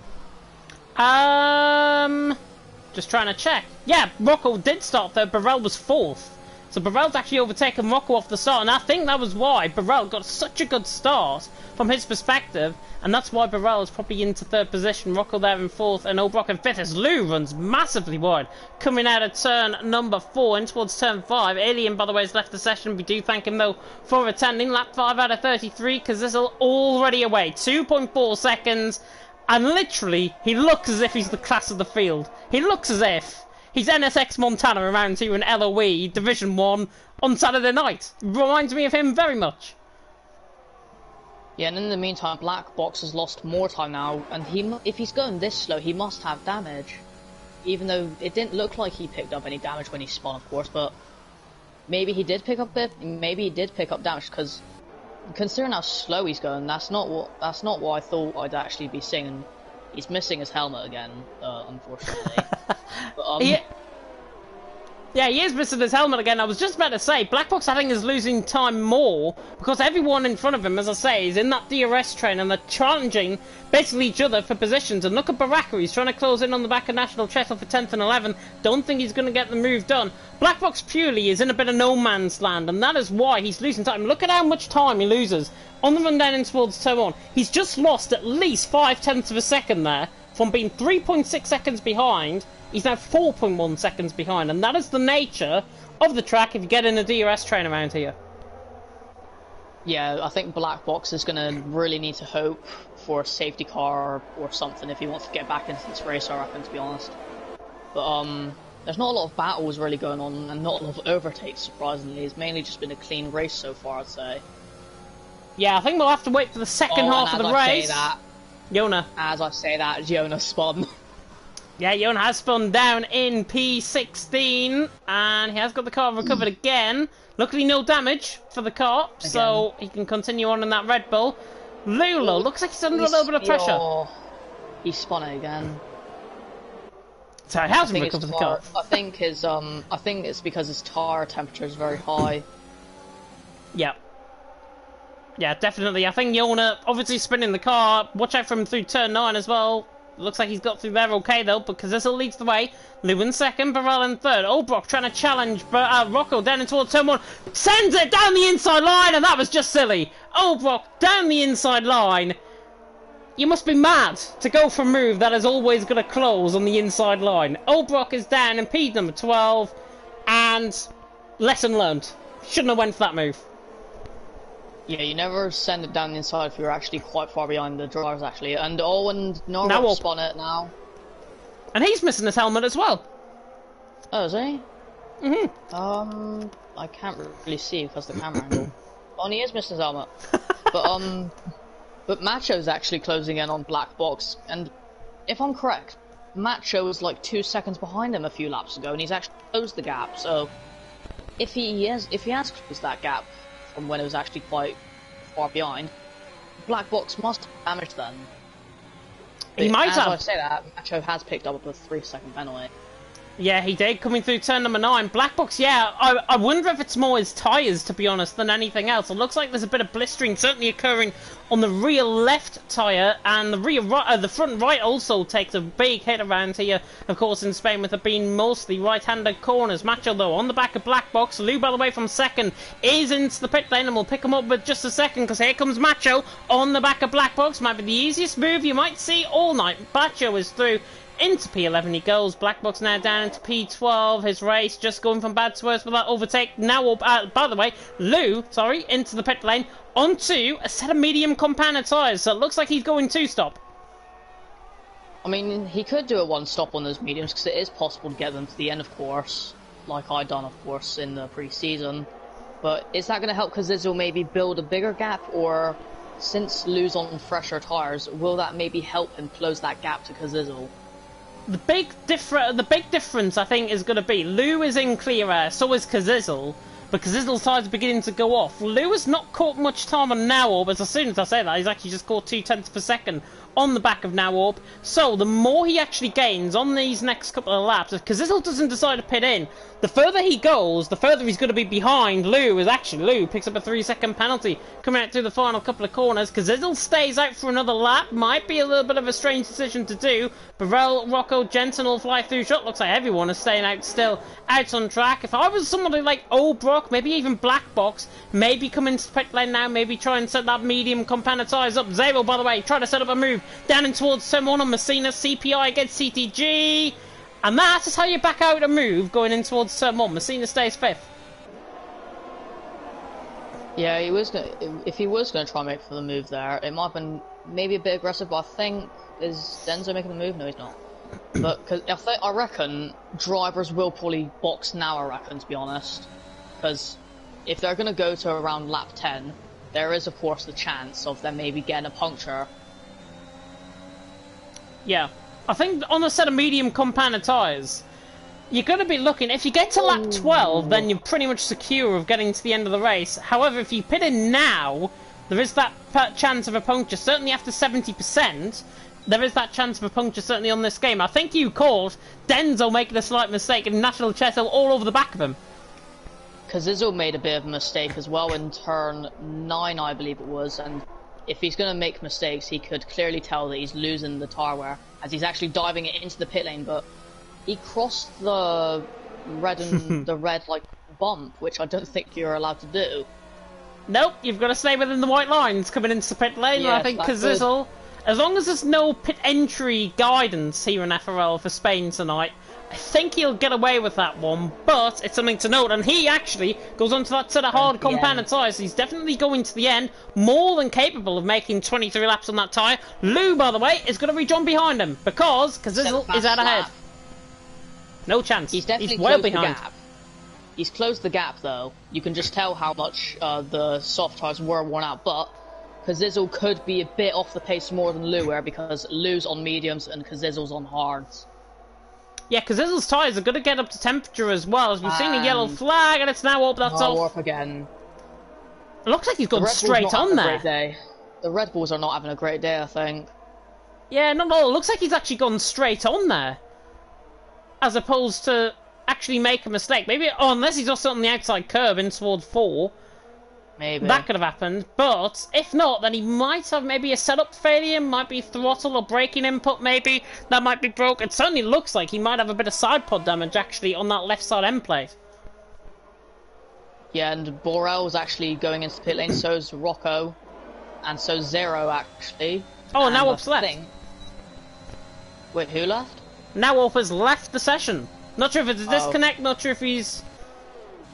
Just trying to check. Yeah, Rocco did start there. Burrell was 4th. So Burrell's actually overtaken Rocco off the start, and I think that was why Burrell got such a good start from his perspective, and that's why Burrell is probably into 3rd position. Rocco there in 4th, and O'Brock in 5th as Lou runs massively wide, coming out of turn number 4 in towards turn 5. Alien, by the way, has left the session. We do thank him, though, for attending. Lap 5 out of 33, because this is already away. 2.4 seconds. And literally, he looks as if he's the class of the field. He looks as if he's NSX Montana around here in LOE Division 1 on Saturday night. Reminds me of him very much. Yeah, and in the meantime, Black Box has lost more time now, and if he's going this slow, he must have damage. Even though it didn't look like he picked up any damage when he spun, of course, but maybe he did pick up damage, because considering how slow he's going, that's not what I thought I'd actually be seeing. And he's missing his helmet again, unfortunately. But, yeah, he is missing his helmet again. I was just about to say, Black Box I think is losing time more because everyone in front of him, as I say, is in that DRS train and they're challenging basically each other for positions. And look at Baraka, he's trying to close in on the back of National Chessel for 10th and 11th. Don't think he's going to get the move done. Black Box purely is in a bit of no man's land, and that is why he's losing time. Look at how much time he loses on the run down in towards turn 1. He's just lost at least 0.5 of a second there from being 3.6 seconds behind. He's now 4.1 seconds behind, and that is the nature of the track if you get in a DRS train around here. Yeah, I think Black Box is going to really need to hope for a safety car or something if he wants to get back into this race, I reckon, to be honest. But there's not a lot of battles really going on, and not a lot of overtakes, surprisingly. It's mainly just been a clean race so far, I'd say. Yeah, I think we'll have to wait for the second half of the race. Yona. As I say that, Yona spun. Yeah, Yona has spun down in P16, and he has got the car recovered again. Luckily, no damage for the car, so he can continue on in that Red Bull. Lula looks like he's under a little bit of pressure. He spun it again. So he hasn't recovered the car. I think it's because his tire temperature is very high. Yeah. Yeah, definitely. I think Yona obviously spinning the car. Watch out for him through turn 9 as well. Looks like he's got through there okay though, because this all leads the way. Lou in second, Burrell in third. Obrock trying to challenge Rocco down into turn 1. Sends it down the inside line, and that was just silly. Obrock down the inside line. You must be mad to go for a move that is always going to close on the inside line. Obrock is down in P number 12, and lesson learned. Shouldn't have went for that move. Yeah, you never send it down the inside if you're actually quite far behind the drivers, actually. And Owen Norwell spun it now. And he's missing his helmet as well. Oh, is he? Mm-hmm. I can't really see because the camera angle. Oh, and he is missing his helmet. But Macho's actually closing in on Black Box. And if I'm correct, Macho was like 2 seconds behind him a few laps ago, and he's actually closed the gap. So if he has closed that gap from when it was actually quite far behind, Black Box must have damaged then. He might have. As I say that, Macho has picked up a 3-second penalty. Yeah, he did, coming through turn number 9. Black Box, yeah, I wonder if it's more his tyres, to be honest, than anything else. It looks like there's a bit of blistering certainly occurring on the rear left tyre, and the rear right, the front right also takes a big hit around here, of course, in Spain, with it being mostly right-handed corners. Macho, though, on the back of Black Box. Lou, by the way, from second, is into the pit lane, and we'll pick him up with just a second, because here comes Macho on the back of Black Box. Might be the easiest move you might see all night. Macho is through. Into P11 he goes. Black Box now down into P12. His race just going from bad to worse with that overtake. Now, by the way, Lou, into the pit lane onto a set of medium compounded tyres. So it looks like he's going 2-stop. I mean, he could do a 1-stop on those mediums because it is possible to get them to the end of course, like I done, of course, in the pre-season. But is that going to help because this will maybe build a bigger gap, or since Lou's on fresher tyres, will that maybe help him close that gap to Kazizel? The big difference, I think, is going to be Lou is in clear air, so is Kazizel, but Kazizel's tyres are beginning to go off. Lou has not caught much time on Now, but as soon as I say that, he's actually just caught 0.2 per second on the back of Now. So the more he actually gains on these next couple of laps, if Kazizel doesn't decide to pit in, the further he goes, the further he's going to be behind Lou. Lou picks up a 3-second penalty coming out through the final couple of corners. Kazizel stays out for another lap. Might be a little bit of a strange decision to do. Burrell, Rocco, Jensen will fly through shot. Looks like everyone is staying out still out on track. If I was somebody like Obrock, maybe even Black Box, maybe come into the pit lane now, maybe try and set that medium compounded tyres up. Zero, by the way, try to set up a move down in towards turn 1 on Messina. CPI against CTG. And that is how you back out a move going in towards turn 1. Messina stays 5th. Yeah, if he was going to try and make for the move there, it might have been maybe a bit aggressive, but I think, is Denzo making the move? No, he's not. But cause I reckon drivers will probably box now, I reckon, to be honest. Because if they're going to go to around lap 10, there is, of course, the chance of them maybe getting a puncture. Yeah. I think on a set of medium compounded tyres, you're going to be looking, if you get to lap 12, then you're pretty much secure of getting to the end of the race. However, if you pit in now, there is that chance of a puncture, certainly after 70%, there is that chance of a puncture, certainly on this game. I think you caught Denzo making a slight mistake and National Chesto all over the back of him. Cazizzo made a bit of a mistake as well in turn 9, I believe it was, and if he's going to make mistakes, he could clearly tell that he's losing the tyre wear, as he's actually diving it into the pit lane, but he crossed the red and the red like bump, which I don't think you're allowed to do. Nope, you've got to stay within the white lines coming into the pit lane. Yes, I think Cazizzo, as long as there's no pit entry guidance here in FRL for Spain tonight, I think he'll get away with that one, but it's something to note, and he actually goes onto that set of hard compounded tyres. He's definitely going to the end, more than capable of making 23 laps on that tyre. Lou, by the way, is going to rejoin behind him, because Cazizzo is out ahead. No chance. He's definitely well behind. The gap. He's closed the gap, though. You can just tell how much the soft tyres were worn out, but Cazizzo could be a bit off the pace more than Lou were, because Lou's on mediums and Cazizzo's on hards. Yeah, Cazizzo's tyres are going to get up to temperature as well, as we've seen a yellow flag, and it's now up, that's off. Warp again. It looks like he's gone straight on there. The Red Bulls are not having a great day, I think. Yeah, not at all. It looks like he's actually gone straight on there, as opposed to actually make a mistake. Maybe, unless he's also on the outside curve in towards 4. Maybe. That could have happened, but if not, then he might have maybe a setup failure, might be throttle or braking input maybe, that might be broke. It certainly looks like he might have a bit of side pod damage actually on that left side end plate. Yeah, and Borel's actually going into the pit lane, so's Rocco, and so Zero actually. Oh, and now Wolf's left. Wait, who left? Now Wolf has left the session. Not sure if it's a disconnect, not sure if he's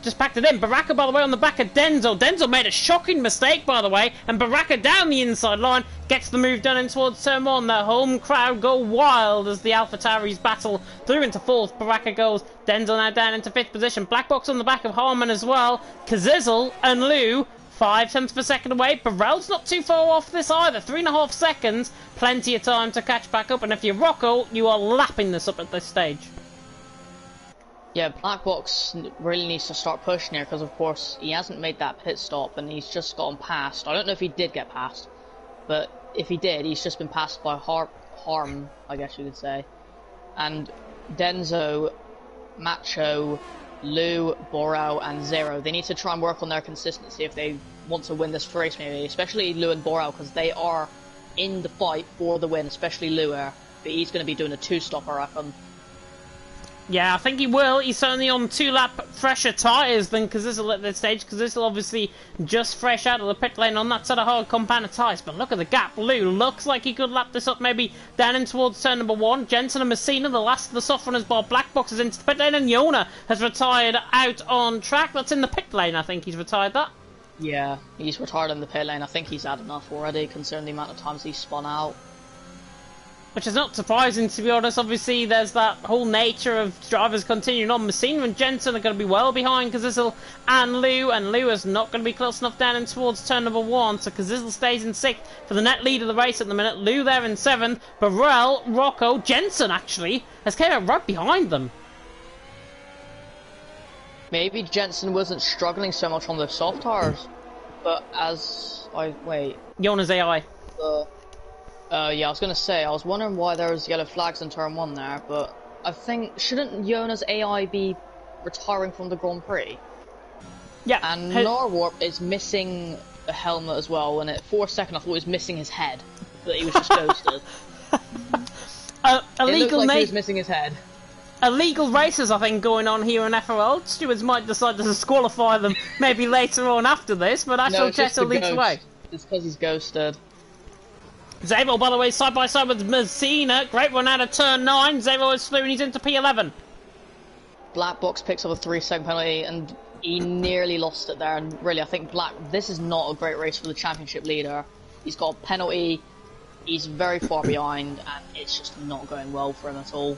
just packed it in. Baraka, by the way, on the back of Denzo. Denzo made a shocking mistake, by the way, and Baraka down the inside line gets the move done in towards turn 1. The home crowd go wild as the AlphaTauris battle through into 4th. Baraka goes. Denzo now down into 5th position. Black box on the back of Harmon as well. Kazizzle and Lou 0.5 of a second away. Burrell's not too far off this either. 3.5 seconds. Plenty of time to catch back up. And if you're Rocco, you are lapping this up at this stage. Yeah, Black Box really needs to start pushing here because, of course, he hasn't made that pit stop and he's just gotten past. I don't know if he did get past, but if he did, he's just been passed by Harm, I guess you could say. And Denzo, Macho, Lou, Borel, and Zero, they need to try and work on their consistency if they want to win this race, maybe. Especially Lou and Borel, because they are in the fight for the win, especially Lou. But he's going to be doing a 2-stop, I reckon. Yeah, I think he will. He's certainly on 2-lap fresher tyres than Kazizzle at this stage. Kazizzle obviously just fresh out of the pit lane on that set of hard compounded tyres. But look at the gap. Lou looks like he could lap this up maybe down in towards turn number 1. Jensen and Messina, the last of the soft runners, bar Black Boxes into the pit lane. And Yona has retired out on track. That's in the pit lane, I think he's retired that. Yeah, he's retired in the pit lane. I think he's had enough already, considering the amount of times he's spun out. Which is not surprising, to be honest. Obviously, there's that whole nature of drivers continuing on. Messina and Jensen are going to be well behind Kazizzle and Lou is not going to be close enough down in towards turn number 1. So Kazizzle stays in 6th for the net lead of the race at the minute. Lou there in 7th. Burrell, Rocco, Jensen actually has came out right behind them. Maybe Jensen wasn't struggling so much on the soft tires, but as Yona's AI. Yeah, I was going to say, I was wondering why there was yellow flags in turn 1 there, but I think, shouldn't Yona's AI be retiring from the Grand Prix? Yeah. And Narwarp is missing a helmet as well, and for a second I thought he was missing his head, but he was just ghosted. It looked like he was missing his head. Illegal races, I think, going on here in FRL. Stewards might decide to disqualify them maybe later on after this, but National Chesto leads the way. It's because he's ghosted. Zavo, by the way, side by side with Messina. Great run out of turn 9. Zavo is through and he's into P11. Black Box picks up a 3-second penalty and he nearly lost it there. And really, I think this is not a great race for the championship leader. He's got a penalty he's very far behind, and it's just not going well for him at all.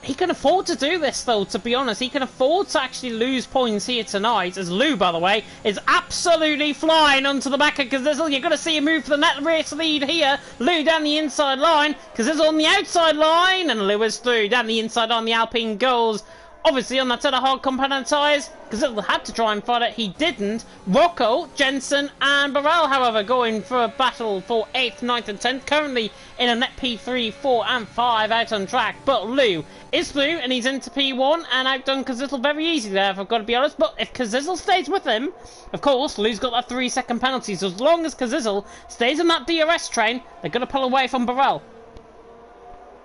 He can afford to do this, though, to be honest. He can afford to actually lose points here tonight, as Lou, by the way, is absolutely flying onto the back of Kazizzle. You're going to see him move for the net race lead here. Lou down the inside line, Kazizzle on the outside line, and Lou is through. Down the inside on the Alpine goes. Obviously, on that set of hard compound tyres, Kazizzle had to try and fight it. He didn't. Rocco, Jensen, and Burrell, however, going for a battle for 8th, 9th, and 10th. Currently in a net P3, 4, and 5 out on track. But Lou is through, and he's into P1 and outdone Kazizzle very easy there, if I've got to be honest. But if Kazizzle stays with him, of course, Lou's got that 3-second penalty. So as long as Kazizzle stays in that DRS train, they're going to pull away from Burrell.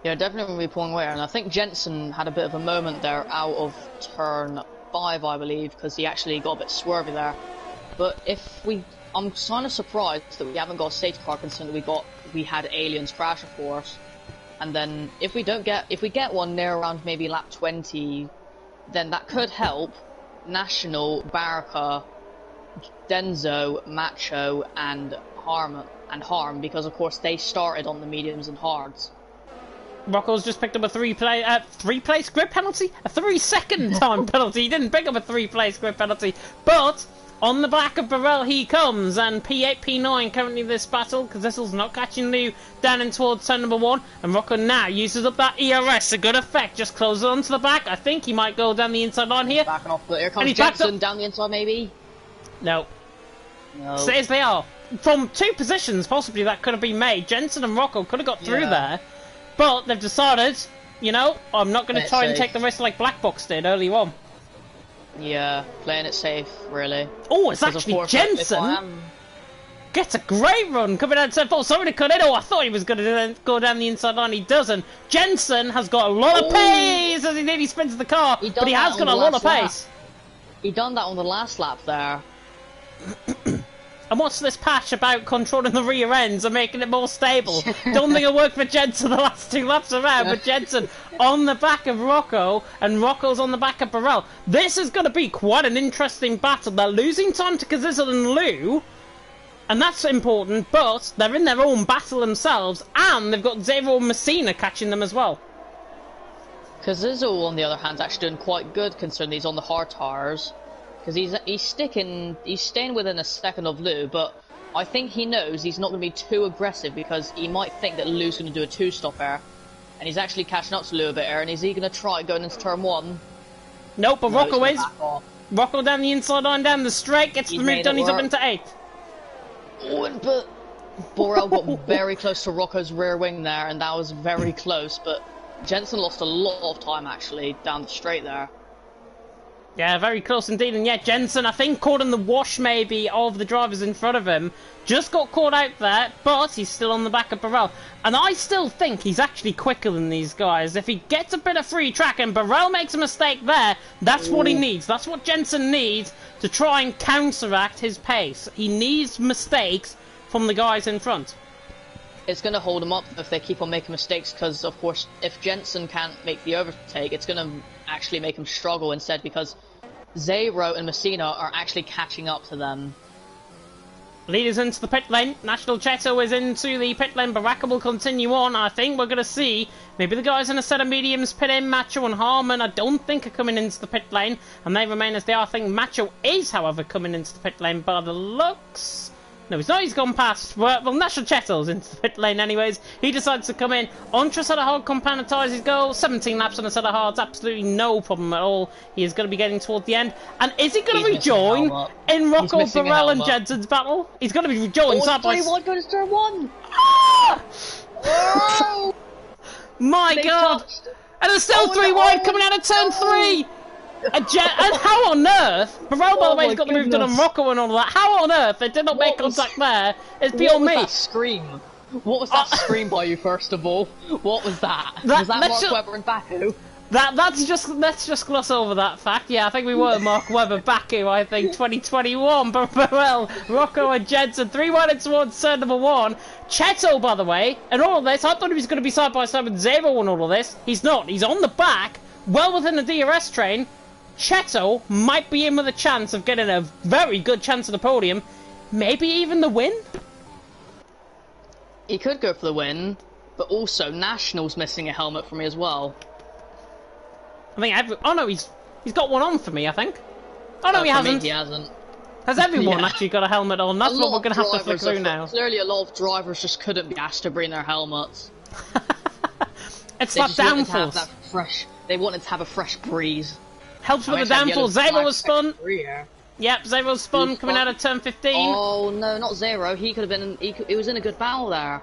Yeah, definitely will be pulling away, and I think Jensen had a bit of a moment there out of turn 5, I believe, because he actually got a bit swervy there. But I'm kind of surprised that we haven't got a safety car, considering we had aliens crash, of course. And then if we get one near around maybe lap 20, then that could help National, Barca, Denzo, Macho, and Harm, because of course they started on the mediums and hards. Rocco's just picked up a three-place grid penalty? A 3-second time penalty. He didn't pick up a 3-place grid penalty. But on the back of Burrell he comes, and P8, P9 currently this battle, because Zizzle's not catching Lou down in towards turn number 1, and Rocco now uses up that ERS, a good effect, just closes onto the back. I think he might go down the inside line here. Backing off, but here comes Jensen down the inside maybe? No. Stays they are. From 2 positions, possibly that could have been made. Jensen and Rocco could have got through there. But they've decided, you know, I'm not going to try and take the risk like Black Box did earlier on. Yeah, playing it safe, really. Oh, it's actually Jensen! Gets a great run coming out to 4. Sorry to cut in. Oh, I thought he was going to go down the inside line. He doesn't. Jensen has got a lot of pace as he nearly spins the car, but he has got a lot of pace. He done that on the last lap there. And what's this patch about controlling the rear ends and making it more stable? Don't think it worked for Jensen the last 2 laps around, but Jensen on the back of Rocco, and Rocco's on the back of Burrell. This is going to be quite an interesting battle. They're losing time to Kazizzle and Lou, and that's important, but they're in their own battle themselves, and they've got Zero and Messina catching them as well. Kazizzle, on the other hand, is actually doing quite good considering he's on the hard tires. Because he's staying within a second of Lou, but I think he knows he's not going to be too aggressive because he might think that Lou's going to do a 2-stop air, and he's actually catching up to Lou a bit here, and is he going to try going into turn 1? Nope, but Rocco is. Rocco down the inside line, down the straight, gets the move done, he's up into 8th. Oh, but Burrell got very close to Rocco's rear wing there, and that was very close, but Jensen lost a lot of time actually down the straight there. Yeah, very close indeed, and yet Jensen, I think, caught in the wash maybe of the drivers in front of him. Just got caught out there, but he's still on the back of Burrell. And I still think he's actually quicker than these guys. If he gets a bit of free track and Burrell makes a mistake there, that's what he needs. That's what Jensen needs to try and counteract his pace. He needs mistakes from the guys in front. It's going to hold him up if they keep on making mistakes, because, of course, if Jensen can't make the overtake, it's going to actually make him struggle instead, because Zero and Messina are actually catching up to them. Leaders into the pit lane. National Cheto is into the pit lane. Baraka will continue on. I think we're going to see maybe the guys in a set of mediums pit in. Macho and Harmon I don't think are coming into the pit lane, and they remain as they are. I think Macho is, however, coming into the pit lane by the looks. No, he's not. He's gone past. Well, National Cheto's into the pit lane anyways. He decides to come in. Onto a set of hard compound tyres his goal. 17 laps on a set of hards. Absolutely no problem at all. He is going to be getting towards the end. And is he going to rejoin in Rocco, Burrell and Jensen's battle? He's going to be rejoined. Oh, 3-1 going to turn 1. Ah! Oh! My God. And there's still 3-1 coming out of turn 3. And how on earth? Burrell, by the way, has got the move done on Rocco and all of that. How on earth they did not make contact there? It's beyond me. What was that scream? What was that scream by you, first of all? What was that? Was that Mark Webber and Baku? Let's just gloss over that fact. Yeah, I think we were Mark Webber, Baku, I think, 2021. But Burrell, Rocco and Jensen, 3-1 in towards turn number 1. Cheto, by the way, and all of this, I thought he was going to be side by side with Zero and all of this. He's not. He's on the back, well within the DRS train. Cheto might be in with a chance of getting a very good chance at the podium, maybe even the win. He could go for the win, but also National's missing a helmet for me as well. I think oh no, he's got one on for me, I think. Oh no, he hasn't. Me, he hasn't. Has everyone Yeah. actually got a helmet on? That's what we're going to have to flick through now. Clearly a lot of drivers just couldn't be asked to bring their helmets. It's They that just wanted to have downforce. that fresh. They wanted to have a fresh breeze. Helps with the downforce. Zero was spun. Yep, Zero was spun coming out of turn 15. Oh no, not Zero. He could have been. He was in a good battle there.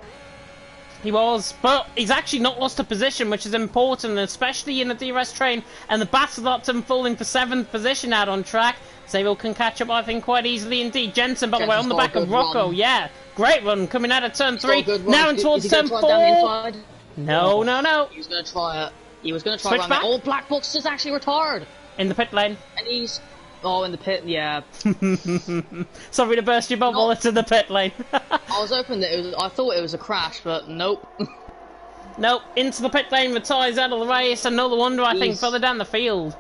He was, but he's actually not lost a position, which is important, especially in the DRS train, and the battle up to him falling for 7th position out on track. Zero can catch up, I think, quite easily indeed. Jensen, by the way, on the back of Rocco. Yeah, great run coming out of turn 3. Now in towards turn 4. No, no, no. He was going to try it. He was going to try Switch around back. that. Oh, Black Box is actually retired. In the pit lane. And he's... Oh, in the pit, yeah. Sorry to burst your bubble, it's in the pit lane. I was hoping that it was... I thought it was a crash, but nope. Nope, into the pit lane, retires out of the race, and no wonder, I think, further down the field.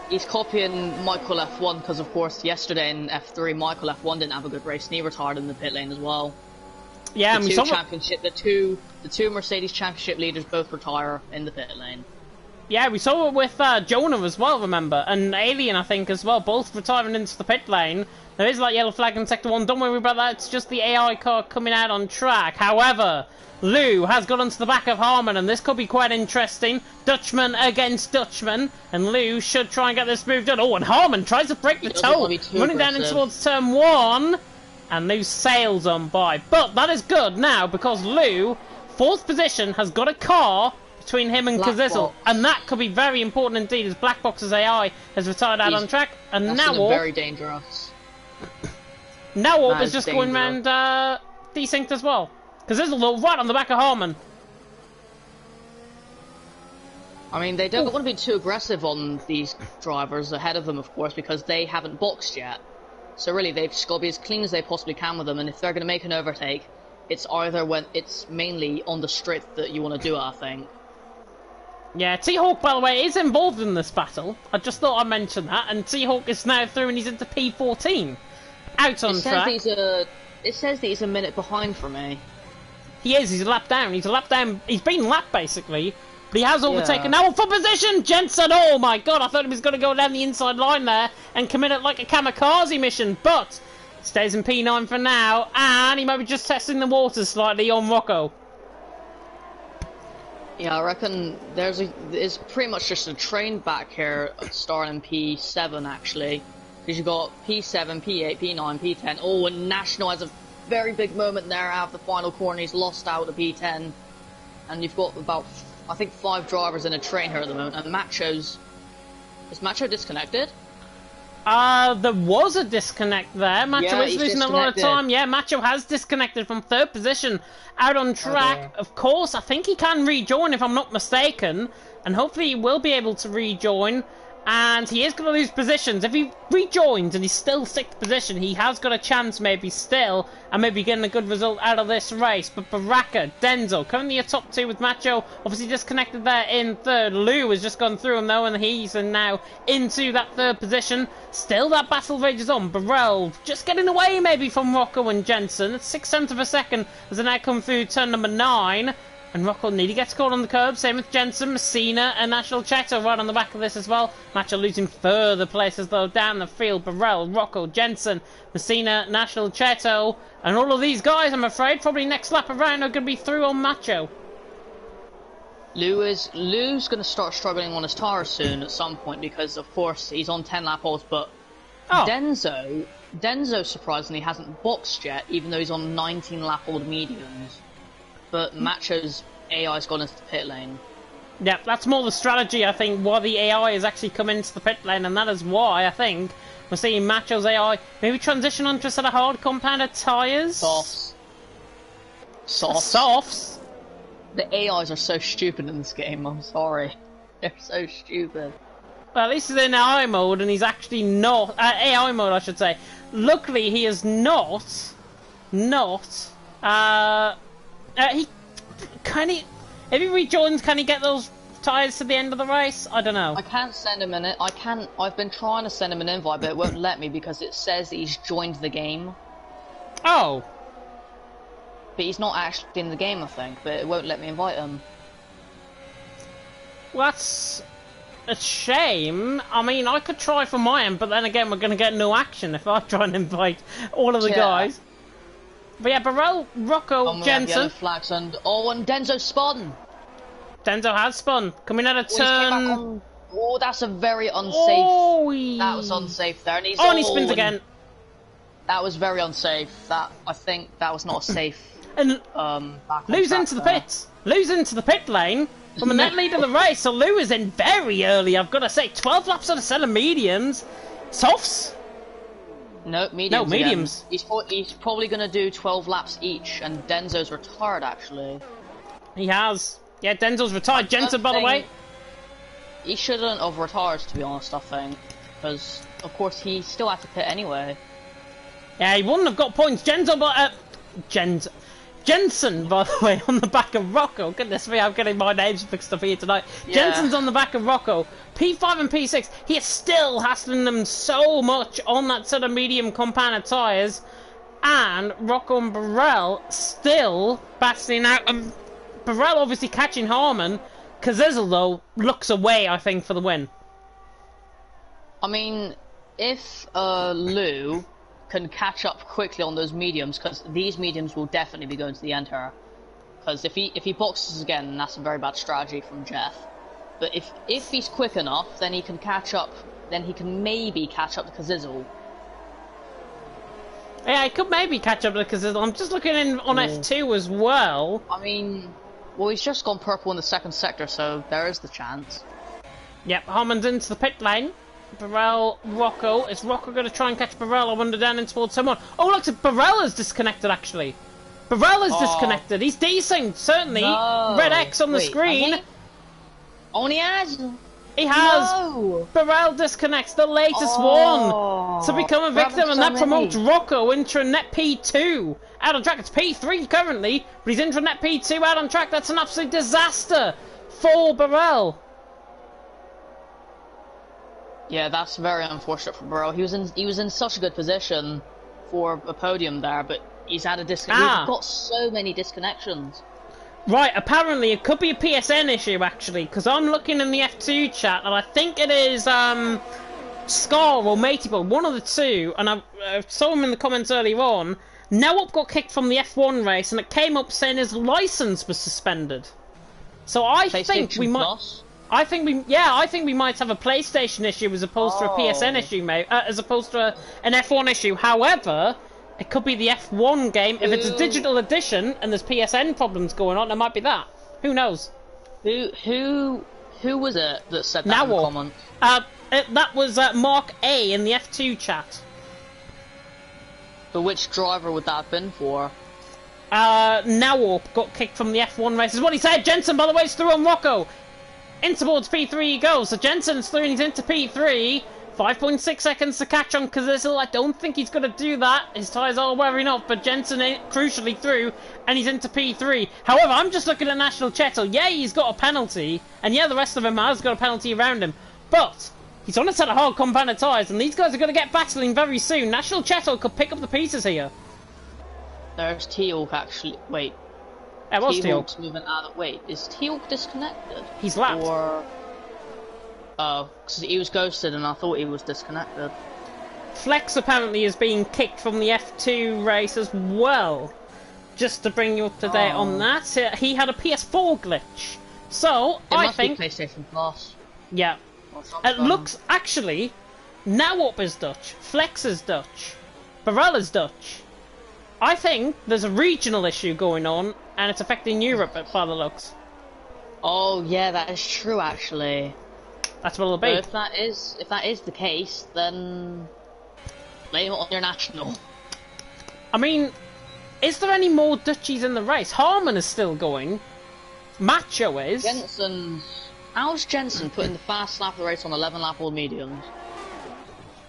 He's copying Michael F1, because of course yesterday in F3, Michael F1 didn't have a good race, and he retired in the pit lane as well. Yeah, and we saw the two Mercedes championship leaders both retire in the pit lane. Yeah, we saw it with Jonah as well, remember, and Alien, I think, as well, both retiring into the pit lane. There is that yellow flag in Sector 1, don't worry about that, it's just the AI car coming out on track. However, Lou has got onto the back of Harmon, and this could be quite interesting. Dutchman against Dutchman, and Lou should try and get this move done. Oh, and Harmon tries to break the toe, running down in towards turn 1, and Lou sails on by. But that is good now, because Lou, 4th position, has got a car between him and Kazizzle, and that could be very important indeed, as Black Box's AI has retired out on track, and now very dangerous. Now is just going round desynced as well. Kazizzle right on the back of Harmon. I mean, they don't want to be too aggressive on these drivers ahead of them, of course, because they haven't boxed yet. So really, they've just got to be as clean as they possibly can with them, and if they're going to make an overtake, it's either when it's mainly on the straight that you want to do it, I think. Yeah, T-Hawk, by the way, is involved in this battle. I just thought I'd mention that, and T-Hawk is now through and he's into P14. Out on track. It says that he's a minute behind for me. He is, he's a lap down. He's been lapped, basically. But he has overtaken. Now for position, Jensen! Oh my god, I thought he was going to go down the inside line there and commit it like a kamikaze mission, but stays in P9 for now, and he might be just testing the waters slightly on Rocco. Yeah, I reckon it's pretty much just a train back here starting in P7 actually. Because you've got P7, P8, P9, P10. Oh, and National has a very big moment there out of the final corner. He's lost out to P10. And you've got about, I think, 5 drivers in a train here at the moment. And Macho's... Is Macho disconnected? There was a disconnect there. Macho is losing a lot of time. Yeah, Macho has disconnected from 3rd position out on track. Of course, I think he can rejoin if I'm not mistaken. And hopefully he will be able to rejoin. And he is going to lose positions. If he rejoins and he's still 6th position, he has got a chance maybe still, and maybe getting a good result out of this race. But Baraka, Denzel, currently a top 2 with Macho, obviously disconnected there in 3rd. Lou has just gone through him though, and he's now into that 3rd position. Still that battle rages on. Burrell just getting away maybe from Rocco and Jensen. It's 6/10 of a second as they now come through turn number 9. And Rocco nearly gets caught on the curb, same with Jensen, Messina and National Cheto right on the back of this as well. Macho losing further places though down the field. Burrell, Rocco, Jensen, Messina, National Cheto, and all of these guys, I'm afraid, probably next lap around are going to be through on Macho. Lou's going to start struggling on his tires soon at some point because, of course, he's on 10 lap olds, but Denzo surprisingly hasn't boxed yet, even though he's on 19 lap old mediums. But Macho's AI's gone into the pit lane. Yeah, that's more the strategy, I think, why the AI has actually come into the pit lane, and that is why, I think, we're seeing Macho's AI maybe transition onto a set of hard compounded tyres. Softs? The AIs are so stupid in this game, I'm sorry. They're so stupid. Well, at least he's in AI mode, and he's actually not... AI mode, I should say. Luckily, he is not... he can he? If he rejoins, can he get those tyres to the end of the race? I don't know. I can't send him in it. I've been trying to send him an invite, but it won't let me because it says that he's joined the game. Oh. But he's not actually in the game, I think. But it won't let me invite him. Well, that's a shame. I mean, I could try for my end, but then again, we're going to get no action if I try and invite all of the guys. But yeah, Burrell, Rocco, Jensen. Flags and Denzo spun. Denzo has spun. Coming out of turn. Oh, that's a very unsafe. Oh, that was unsafe there. And he spins again. That was very unsafe. I think that was not a safe. And Lou's into the pits. Lou's into the pit lane. From the net lead of the race, so Lou is in very early, I've got to say. 12 laps on a set of mediums. Softs? No, mediums. No, mediums. He's probably going to do 12 laps each, and Denzo's retired, actually. He has. Yeah, Denzo's retired. Jensen, by the way. He shouldn't have retired, to be honest, I think. Because, of course, he still had to pit anyway. Yeah, he wouldn't have got points. Jensen, by the way, on the back of Rocco. Goodness me, I'm getting my names mixed up here tonight. Yeah. Jensen's on the back of Rocco. P5 and P6, he is still hassling them so much on that sort of medium compounded tyres. And Rocco and Burrell still battling out. And Burrell obviously catching Harmon. Cazzizzle, though, looks away, I think, for the win. I mean, if Lou can catch up quickly on those mediums, because these mediums will definitely be going to the end here. Because if he boxes again, then that's a very bad strategy from Jeff. But if he's quick enough, then he can catch up. Then he can maybe catch up to Cazzizzle. Yeah, he could maybe catch up to Cazzizzle. I'm just looking in on F2 as well. I mean, well, he's just gone purple in the second sector, so there is the chance. Yep, Harmon's into the pit lane. Burrell, Rocco. Is Rocco going to try and catch Burrell? I wonder down in towards someone. Oh, look, Burrell is disconnected, actually. Burrell is disconnected. He's desync, certainly. No. Red X on the screen. Only has. He has. No. Burrell disconnects the latest one to become a victim, and that promotes Rocco into a net P2. Out on track, it's P3 currently, but he's into a net P2 out on track. That's an absolute disaster for Burrell. Yeah, that's very unfortunate for Burrell. He was in such a good position for a podium there, but he's had a disconnect. He's got so many disconnections. Right, apparently it could be a PSN issue actually, because I'm looking in the F2 chat and I think it is Scar or Mateyboy, one of the two, and I saw him in the comments earlier on. Nelwop got kicked from the F1 race and it came up saying his license was suspended. So I think we might. I think we might have a PlayStation issue as opposed to a PSN issue, mate. As opposed to an F1 issue. However, it could be the F1 game. If it's a digital edition and there's PSN problems going on, it might be that. Who knows? Who was it that said that in the comments? That was Mark A in the F2 chat. But which driver would that have been for? Nawop got kicked from the F1 race. Is what he said. Jensen, by the way, is through on Rocco. In towards P3 he goes. So Jensen's through and he's into P3. 5.6 seconds to catch on Cazzizzle. I don't think he's going to do that. His tyres are wearing off, but Jensen crucially through, and he's into P3. However, I'm just looking at National Cheto. Yeah, he's got a penalty, and yeah, the rest of him has got a penalty around him. But he's on a set of hard compounded tyres, and these guys are going to get battling very soon. National Cheto could pick up the pieces here. There's Teal'c actually. Wait. It was Teal'c. Moving out of... Wait, is Teal'c disconnected? He's lapped. Or... Oh, because he was ghosted and I thought he was disconnected. Flex apparently is being kicked from the F2 race as well. Just to bring you up to date on that. He had a PS4 glitch. So, I think... It must be PlayStation Plus. Yeah. It looks... Actually, Nawop is Dutch. Flex is Dutch. Burrell is Dutch. I think there's a regional issue going on, and it's affecting Europe by the looks. Oh, yeah, that is true, actually. That's what it'll be. But if that is the case, then blame it on your national. I mean, is there any more Dutchies in the race? Harmon is still going. Macho is. How's Jensen putting the fast lap of the race on 11 lap all mediums?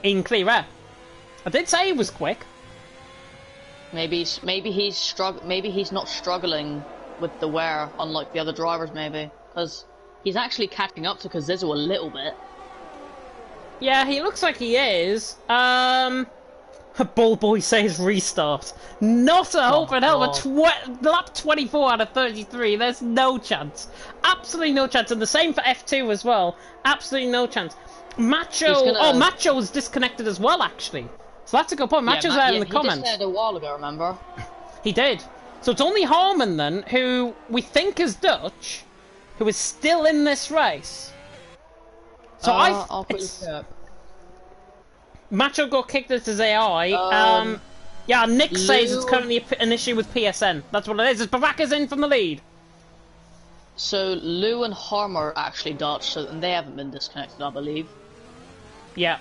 In clear air. I did say he was quick. Maybe he's not struggling with the wear, unlike the other drivers, maybe, because he's actually catching up to Cazzizzle a little bit. Yeah, he looks like he is. Bull Boy says restart. Not a hope in hell. Lap 24 out of 33. There's no chance. Absolutely no chance. And the same for F2 as well. Absolutely no chance. Macho. Oh, Macho was disconnected as well, actually. So that's a good point. Macho's there in the comments. He just said a while ago, remember? He did. So it's only Harman then, who we think is Dutch, who is still in this race. So I'll quickly check. Macho got kicked as his AI. Yeah, Nick says it's currently an issue with PSN. That's what it is. Baraka's in from the lead. So Lou and Harm are actually Dutch, and they haven't been disconnected, I believe. Yeah.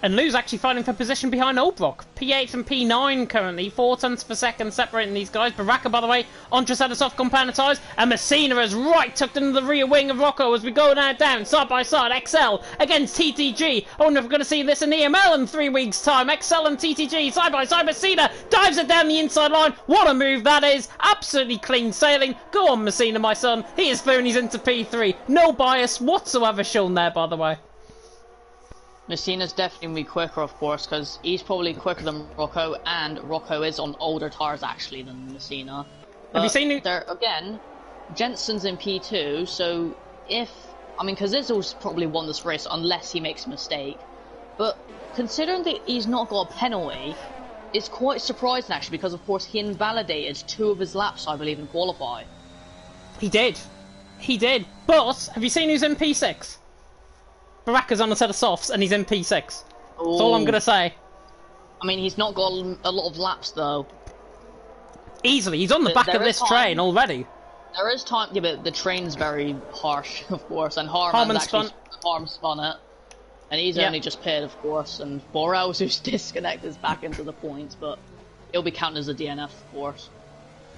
And Lou's actually fighting for position behind Obrock. P8 and P9 currently, 4 tenths per second separating these guys. Baraka, by the way, on just out of soft compound tyres. And Messina is right tucked into the rear wing of Rocco as we go now down, side by side. XL against TTG. I wonder if we're going to see this in EML in 3 weeks' time. XL and TTG side by side. Messina dives it down the inside line. What a move that is. Absolutely clean sailing. Go on, Messina, my son. He is thrown. He's into P3. No bias whatsoever shown there, by the way. Messina's definitely going to be quicker, of course, because he's probably quicker than Rocco, and Rocco is on older tyres, actually, than Messina. Have you seen it? Again, Jensen's in P2, so if... I mean, Kazizel's probably won this race, unless he makes a mistake. But considering that he's not got a penalty, it's quite surprising, actually, because, of course, he invalidated 2 of his laps, I believe, in qualify. He did. He did. But, have you seen who's in P6? Baraka's on a set of softs and he's in P6. That's all I'm going to say. I mean, he's not got a lot of laps, though. Easily. He's on the back of this train already. There is time. Yeah, but the train's very harsh, of course. And Harm spun it. And he's only just pitted, of course. And Borels, who's disconnected, is back into the points. But he'll be counted as a DNF, of course.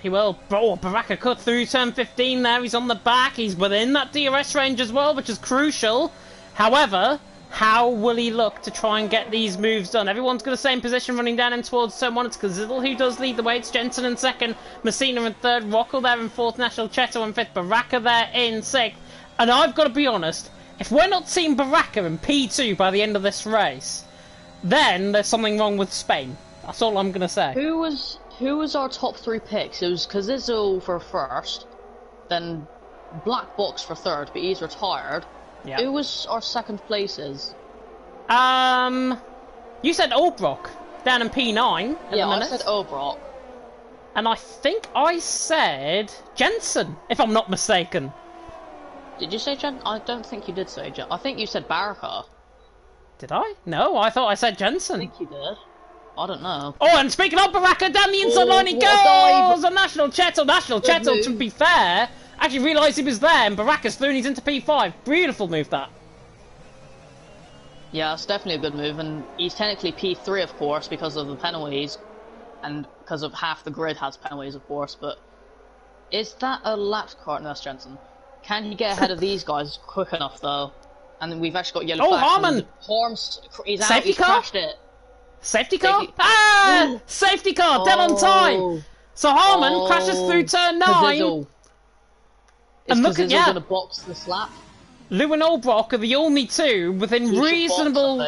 He will. Oh, Baraka cut through turn 15 there. He's on the back. He's within that DRS range as well, which is crucial. However, how will he look to try and get these moves done? Everyone's got the same position running down in towards turn 1. It's Kazizel who does lead the way. It's Jensen in 2nd, Messina in 3rd, Rocco there in 4th, National Cheto in 5th, Baraka there in 6th. And I've got to be honest, if we're not seeing Baraka in P2 by the end of this race, then there's something wrong with Spain. That's all I'm going to say. Who was our top 3 picks? It was Kazizel for 1st, then Black Box for 3rd, but he's retired. Yeah. Who was our 2nd places? You said Obrock down in P9. Yeah, I said Obrock. And I think I said Jensen, if I'm not mistaken. Did you say Jensen? I don't think you did say Jensen. I think you said Baraka. Did I? No, I thought I said Jensen. I think you did. I don't know. Oh, and speaking of Baraka, down the inside line he goes! A National Cheto, to be fair, actually realised he was there, and Baraka's thrown. He's into P5. Beautiful move, that. Yeah, it's definitely a good move, and he's technically P3, of course, because of the penalties, and because of half the grid has penalties, of course, but is that a lap car? No, that's Jensen. Can he get ahead of these guys quick enough, though? And then we've actually got yellow flags. Harman! He's out, Safety car? Crashed it. Safety car? Safety car, dead on time! So Harman crashes through turn 9. And look at going to box this lap. Lou and Olbrock are the only 2 within reasonable. Lou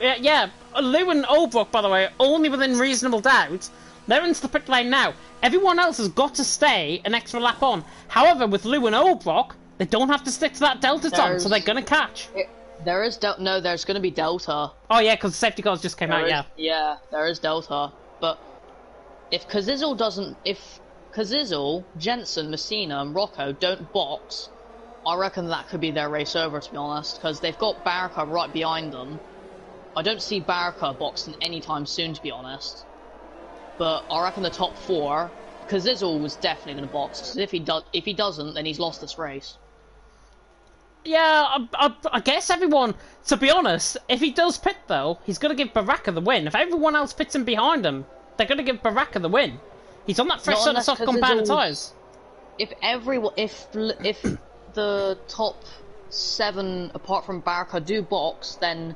and Olbrock, by the way, only within reasonable doubt. They're into the pit lane now. Everyone else has got to stay an extra lap on. However, with Lou and Olbrock, they don't have to stick to that delta time, so they're going to catch. There's going to be delta. Oh yeah, because the safety cars just came out. Yeah, there is delta. But if Kazizel, Jensen, Messina, and Rocco don't box, I reckon that could be their race over, to be honest, because they've got Baraka right behind them. I don't see Baraka boxing anytime soon, to be honest. But I reckon the top 4, Kazizel was definitely going to box, because if he doesn't, then he's lost this race. Yeah, I guess everyone, to be honest, if he does pit though, he's going to give Baraka the win. If everyone else pits in behind him, they're going to give Baraka the win. He's on that fresh set of soft compounded tyres. If the top 7, apart from Baraka, do box, then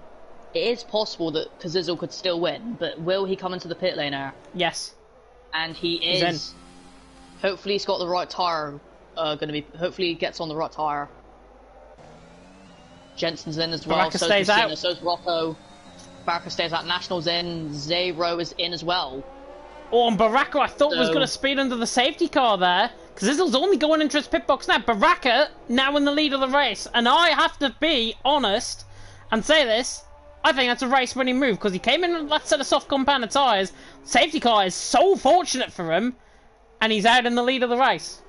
it is possible that Kazizel could still win. But will he come into the pit lane now? Yes. And he is. Hopefully he's got the right tyre. Hopefully he gets on the right tyre. Jensen's in as well. Baraka stays out. So's Rocco. Barker stays out. National's in. Zero is in as well. Oh, and Baraka, I thought was going to speed under the safety car there. Because Izzle's only going into his pit box now. Baraka now in the lead of the race. And I have to be honest and say this. I think that's a race-winning move. Because he came in with that set of soft compounded tyres. Safety car is so fortunate for him. And he's out in the lead of the race.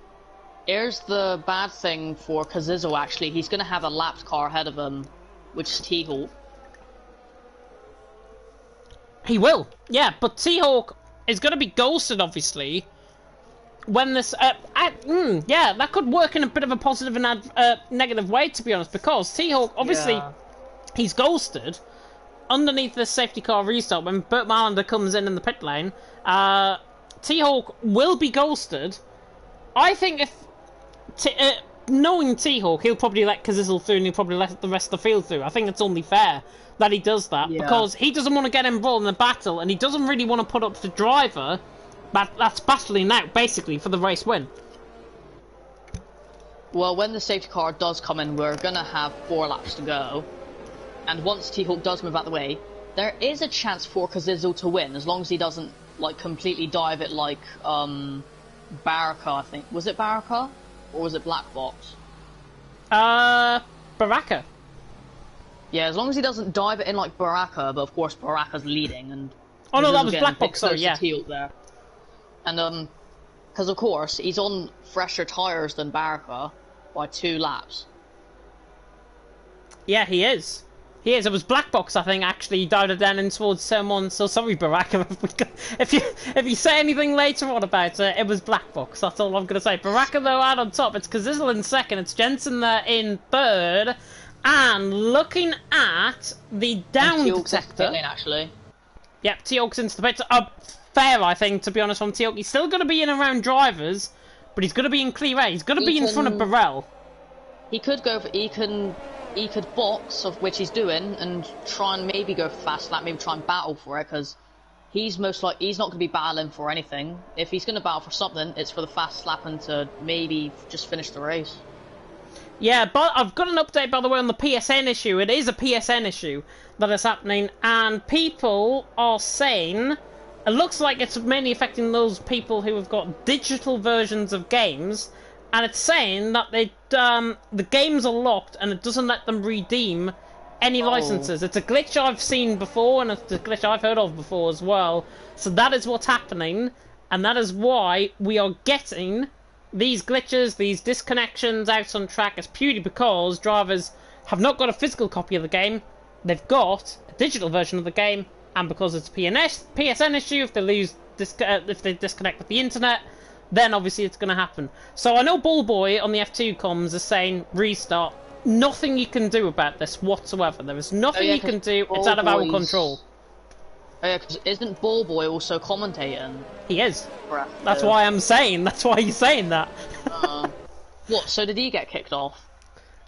Here's the bad thing for Kazizo, actually. He's going to have a lapped car ahead of him. Which is T-Hawk. He will. Yeah, but T-Hawk is going to be ghosted, obviously, when this... yeah, that could work in a bit of a positive and negative way, to be honest, because T-Hawk, obviously, he's ghosted underneath this safety car restart. When Burt Malander comes in the pit lane, T-Hawk will be ghosted. I think if... knowing T-Hawk, he'll probably let Kazizzle through and he'll probably let the rest of the field through. I think it's only fair that he does that, because he doesn't want to get involved in the battle, and he doesn't really want to put up the driver that's battling out, basically, for the race win. Well, when the safety car does come in, we're going to have 4 laps to go, and once T-Hawk does move out the way, there is a chance for Kazizzle to win, as long as he doesn't, like, completely dive it like, Baraka, I think. Was it Baraka? Or was it Black Box? Baraka. Yeah, as long as he doesn't dive it in like Baraka, but of course Baraka's leading, and... Oh no, that was Black Box, sorry, yeah. There. And, because of course, he's on fresher tyres than Baraka by 2 laps. Yeah, he is. He is. It was Black Box, I think, actually dived it down in towards someone, so sorry, Baraka. if you say anything later on about it, it was Black Box, that's all I'm going to say. Baraka, though, out on top. It's Kazizzle in second, it's Jensen there in third. And looking at the down sector... Lane, actually. Yep, T-Hawk's into the pit. Fair, I think, to be honest, from T-Hawk. He's still going to be in around drivers, but he's going to be in clear air. He's going to be in front of Burrell. He could go for... He could box, of which he's doing, and try and maybe go for fast lap, maybe try and battle for it, because he's not going to be battling for anything. If he's going to battle for something, it's for the fast lap and to maybe just finish the race. Yeah, but I've got an update, by the way, on the PSN issue. It is a PSN issue that is happening, and people are saying... It looks like it's mainly affecting those people who have got digital versions of games, and it's saying that the games are locked and it doesn't let them redeem any licenses. It's a glitch I've seen before, and it's a glitch I've heard of before as well. So that is what's happening, and that is why we are getting... these glitches, these disconnections out on track. Is purely because drivers have not got a physical copy of the game, they've got a digital version of the game, and because it's a PSN issue, if they disconnect with the internet, then obviously it's going to happen. So I know Ballboy on the F2 comms is saying restart. Nothing you can do about this whatsoever. There is nothing you can do. It's out of our control. Oh yeah, because isn't Ballboy also commentating? He is. That's why I'm saying. That's why he's saying that. What? So did he get kicked off?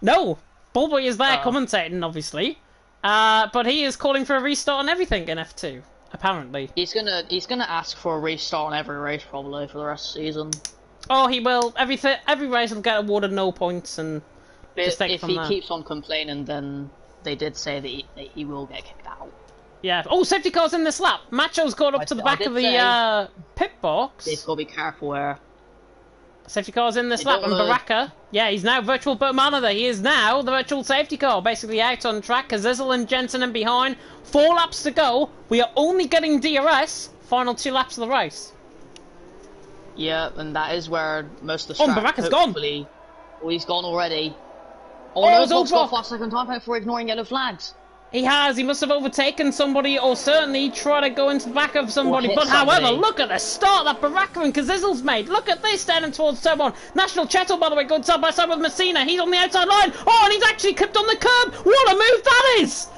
No, Ballboy is there commentating, obviously, but he is calling for a restart on everything in F2. Apparently, he's gonna ask for a restart on every race probably for the rest of the season. Oh, he will. Every race will get awarded no points, and just take if from he there. keeps on complaining, then they did say that he will get kicked out. Yeah. Oh, safety car's in this lap. Macho's got up to the back of the pit box. They've got to be careful where. Safety car's in this lap, and Baraka, yeah, he's now virtual Burmana there. He is now the virtual safety car, basically out on track. Kazizzle and Jensen in behind. 4 laps to go. We are only getting DRS. Final 2 laps of the race. Yeah, and that is where most of the strat, Baraka's gone. Oh, he's gone already. Oh no, Box got 5 second time out for ignoring yellow flags. He has. He must have overtaken somebody, or certainly tried to go into the back of somebody. But however, look at the start that Baraka and Kazizzle's made. Look at this down towards turn 1. National Cheto, by the way, good side by side with Messina. He's on the outside line. Oh, and he's actually clipped on the curb. What a move that is!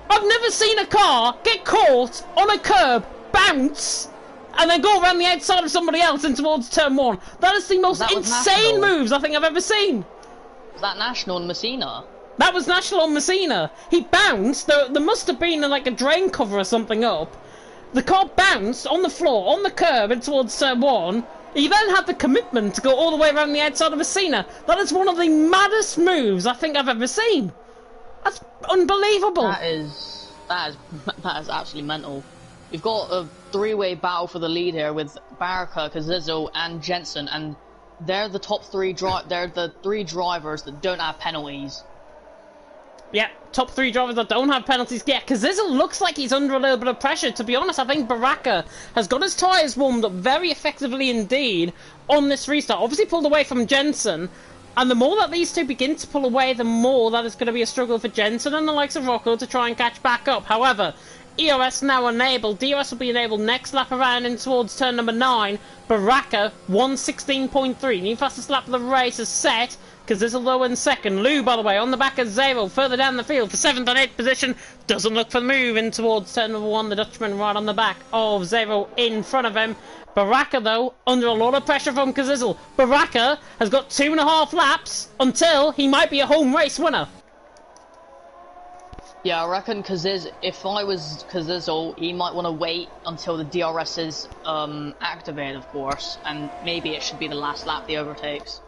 I've never seen a car get caught on a curb, bounce, and then go around the outside of somebody else and towards turn 1. That is the most insane moves I think I've ever seen. Was that National and Messina? That was National on Messina. He bounced. There must have been like a drain cover or something up. The car bounced on the floor, on the curb, and towards turn 1. He then had the commitment to go all the way around the outside of Messina. That is one of the maddest moves I think I've ever seen. That's unbelievable. that is absolutely mental. We've got a three-way battle for the lead here with Barca, Kazizo, and Jensen, and they're the top three. They're the three drivers that don't have penalties. Yeah, top three drivers that don't have penalties. Yeah, Kazizo looks like he's under a little bit of pressure. To be honest, I think Baraka has got his tyres warmed up very effectively indeed on this restart. Obviously pulled away from Jensen. And the more that these two begin to pull away, the more that it's going to be a struggle for Jensen and the likes of Rocco to try and catch back up. However, EOS now enabled. DRS will be enabled next lap around in towards turn number 9. Baraka, 1:16.3. New fastest lap of the race is set, because there's a low in second. Lou, by the way, on the back of Zero, further down the field for 7th and 8th position. Doesn't look for the move in towards turn number 1. The Dutchman right on the back of Zero in front of him. Baraka, though, under a lot of pressure from Kazizel. Baraka has got 2.5 laps until he might be a home race winner. Yeah, I reckon if I was Kazizel, he might want to wait until the DRS is activated, of course, and maybe it should be the last lap he overtakes.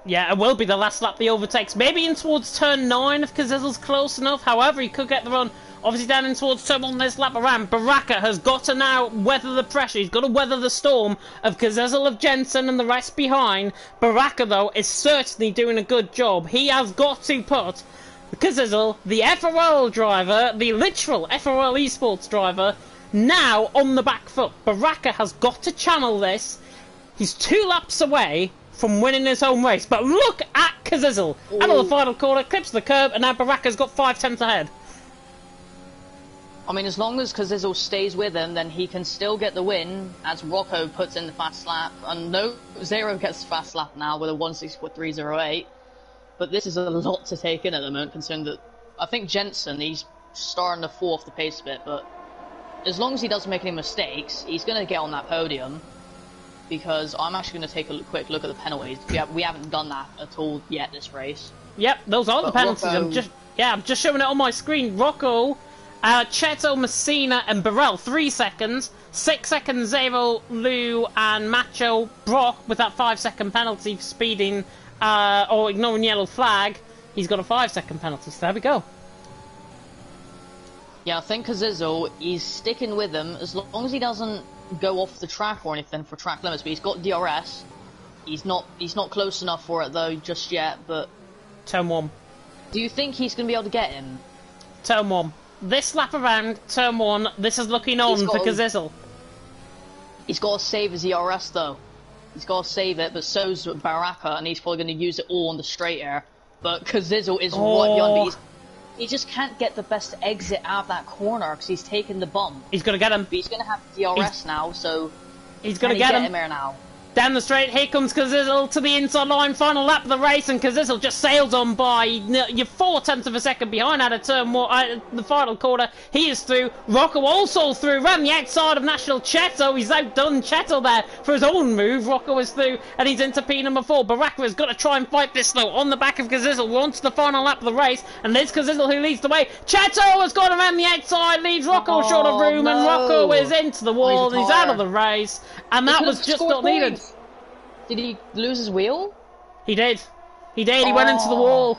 Yeah, it will be the last lap he overtakes. Maybe in towards turn 9 if Kazizel's close enough. However, he could get the run. Obviously down in towards turn 1 this lap around. Baraka has got to now weather the pressure. He's got to weather the storm of Kazizel, of Jensen and the rest behind. Baraka, though, is certainly doing a good job. He has got to put Kazizel, the FRL driver, the literal FRL esports driver, now on the back foot. Baraka has got to channel this. He's 2 laps away from winning his home race. But look at Kazizel. Out of the final corner, clips the curb, and now Baraka's got 5 tenths ahead. I mean, as long as Kazizel stays with him, then he can still get the win, as Rocco puts in the fast lap. And no, Zero gets the fast lap now with a 1:64.308. But this is a lot to take in at the moment, considering that I think Jensen, he's starting to fall off the pace a bit, but as long as he doesn't make any mistakes, he's going to get on that podium. Because I'm actually going to take a quick look at the penalties. We haven't done that at all yet this race. Yep, those are the penalties. Rocco... I'm just showing it on my screen. Rocco, Cheto, Messina, and Burrell, 3 seconds. 6 seconds, Zero, Lou, and Macho. Brock with that 5-second penalty for speeding or ignoring yellow flag. He's got a 5-second penalty, so there we go. Yeah, I think Kazizel, he's sticking with him as long as he doesn't go off the track or anything for track limits, but he's got DRS. He's not close enough for it though just yet, but turn 1. Do you think he's going to be able to get him? Turn 1. This lap around, turn 1, this is looking on for Kazizel. He's got to save his ERS though. He's got to save it, but so's Baraka, and he's probably going to use it all on the straight air. But Kazizel is right beyond me. He just can't get the best exit out of that corner because he's taking the bump. He's going to get him. But he's going to have DRS now, so he's going to get him here now. Down the straight, here comes Kazizel to the inside line, final lap of the race, and Kazizel just sails on by. You're 4 tenths of a second behind out of turn 1, the final quarter. He is through. Rocco also through, around the outside of National Cheto. He's outdone Cheto there for his own move. Rocco is through, and he's into P number 4. Baraka has got to try and fight this though on the back of Kazizel. We're on to the final lap of the race, and there's Kazizel who leads the way. Cheto has gone around the outside, leaves Rocco short of room, and Rocco is into the wall, and he's out of the race, and that was just not needed. Did he lose his wheel? He did. He did. He went into the wall.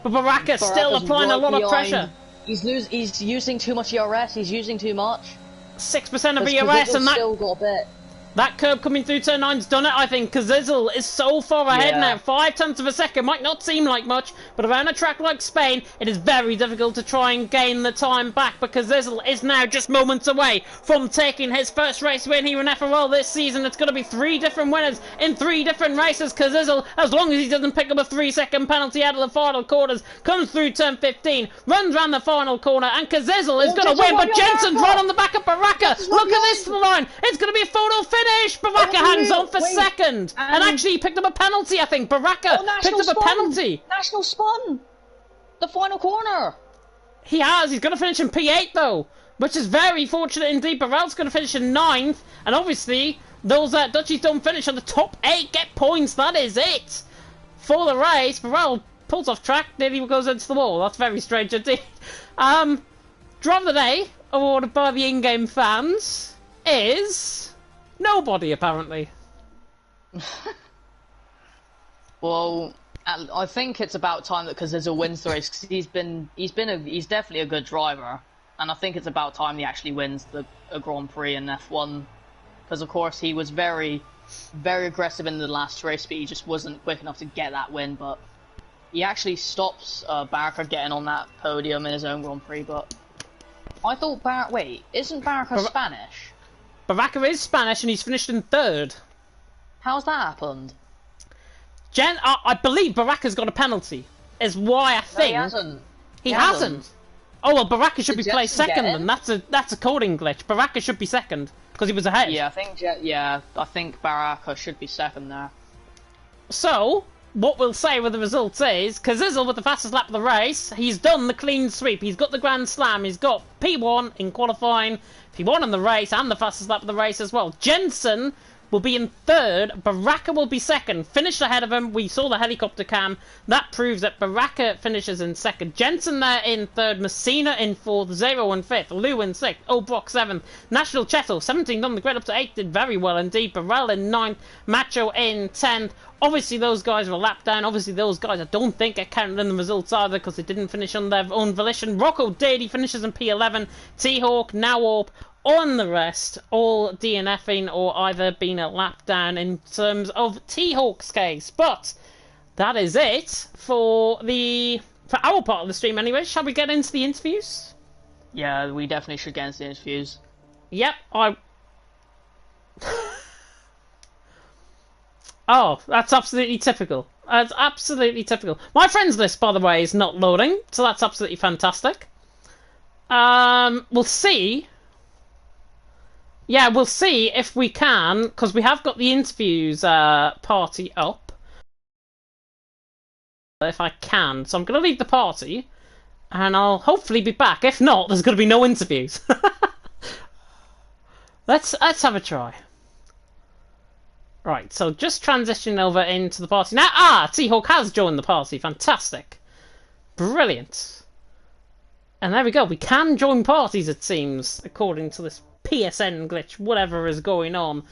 But Baraka's still applying a lot of pressure. He's using too much ERS. He's using too much. 6% of ERS, and still got a bit. That curb coming through turn 9's done it, I think. Kazizel is so far ahead now. 5 tenths of a second. Might not seem like much, but around a track like Spain, it is very difficult to try and gain the time back, because Kazizel is now just moments away from taking his first race win here in FRL this season. It's going to be 3 different winners in 3 different races. Kazizel, as long as he doesn't pick up a 3-second penalty out of the final quarters, comes through turn 15, runs around the final corner, and Kazizel is going to win, but Jensen's right on the back of Baraka. Look at this line. It's going to be a photo finish. Baraka hangs on for second, and actually he picked up a penalty. I think Baraka picked up a penalty. National spun the final corner. He has. He's going to finish in P8 though, which is very fortunate indeed. Burrell's going to finish in 9th, and obviously those Dutchies don't finish on the top 8 get points. That is it for the race. Burrell pulls off track, nearly goes into the wall. That's very strange indeed. Driver of the day, awarded by the in-game fans, is nobody, apparently. Well, I think it's about time that Kazizel wins the race, because he's definitely a good driver, and I think it's about time he actually wins a Grand Prix in F1, because of course he was very, very aggressive in the last race, but he just wasn't quick enough to get that win. But he actually stops Barker getting on that podium in his own Grand Prix. But I thought wait, isn't Barker Spanish? Baraka is Spanish, and he's finished in 3rd. How's that happened? I believe Baraka's got a penalty. Is why I think No, he hasn't. He hasn't. Oh well, Baraka should be placed second then. That's a coding glitch. Baraka should be second because he was ahead. Yeah, I think Baraka should be second there. So what we'll say with the results is Kazizel with the fastest lap of the race. He's done the clean sweep. He's got the Grand Slam. He's got P1 in qualifying, P1 in the race, and the fastest lap of the race as well. Jensen will be in 3rd, Baraka will be 2nd, finished ahead of him. We saw the helicopter cam. That proves that Baraka finishes in 2nd. Jensen there in 3rd, Messina in 4th, Zero in 5th, Lou in 6th, O'Brock 7th, National Chettle 17th on the grid up to 8th, did very well indeed. Burrell in 9th, Macho in 10th. Obviously those guys were lap down. Obviously those guys I don't think get counted in the results either because they didn't finish on their own volition. Rocco Dady finishes in P11, T-Hawk, Nawalp, on the rest, all DNFing or either being a lap down in terms of T-Hawk's case. But that is it for our part of the stream anyway. Shall we get into the interviews? Yeah, we definitely should get into the interviews. Yep, Oh, that's absolutely typical. That's absolutely typical. My friends list, by the way, is not loading, so that's absolutely fantastic. We'll see. Yeah, we'll see if we can, because we have got the interviews party up. If I can. So I'm going to leave the party, and I'll hopefully be back. If not, there's going to be no interviews. Let's have a try. Right, so just transitioning over into the party now. T-Hawk has joined the party. Fantastic. Brilliant. And there we go. We can join parties, it seems, according to this PSN glitch, whatever is going on.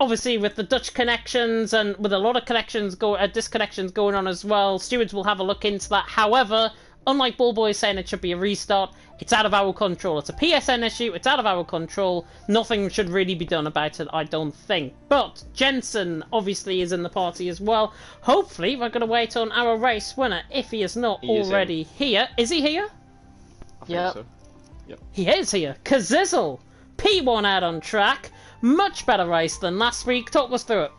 Obviously, with the Dutch connections and with a lot of disconnections going on as well, stewards will have a look into that. However, unlike Ballboy saying it should be a restart, it's out of our control. It's a PSN issue. It's out of our control. Nothing should really be done about it, I don't think. But Jensen obviously is in the party as well. Hopefully, we're going to wait on our race winner if he is not already here. Is he here? Yeah. So. Yep. He is here. Kazizel. P1 out on track. Much better race than last week. Talk us through it.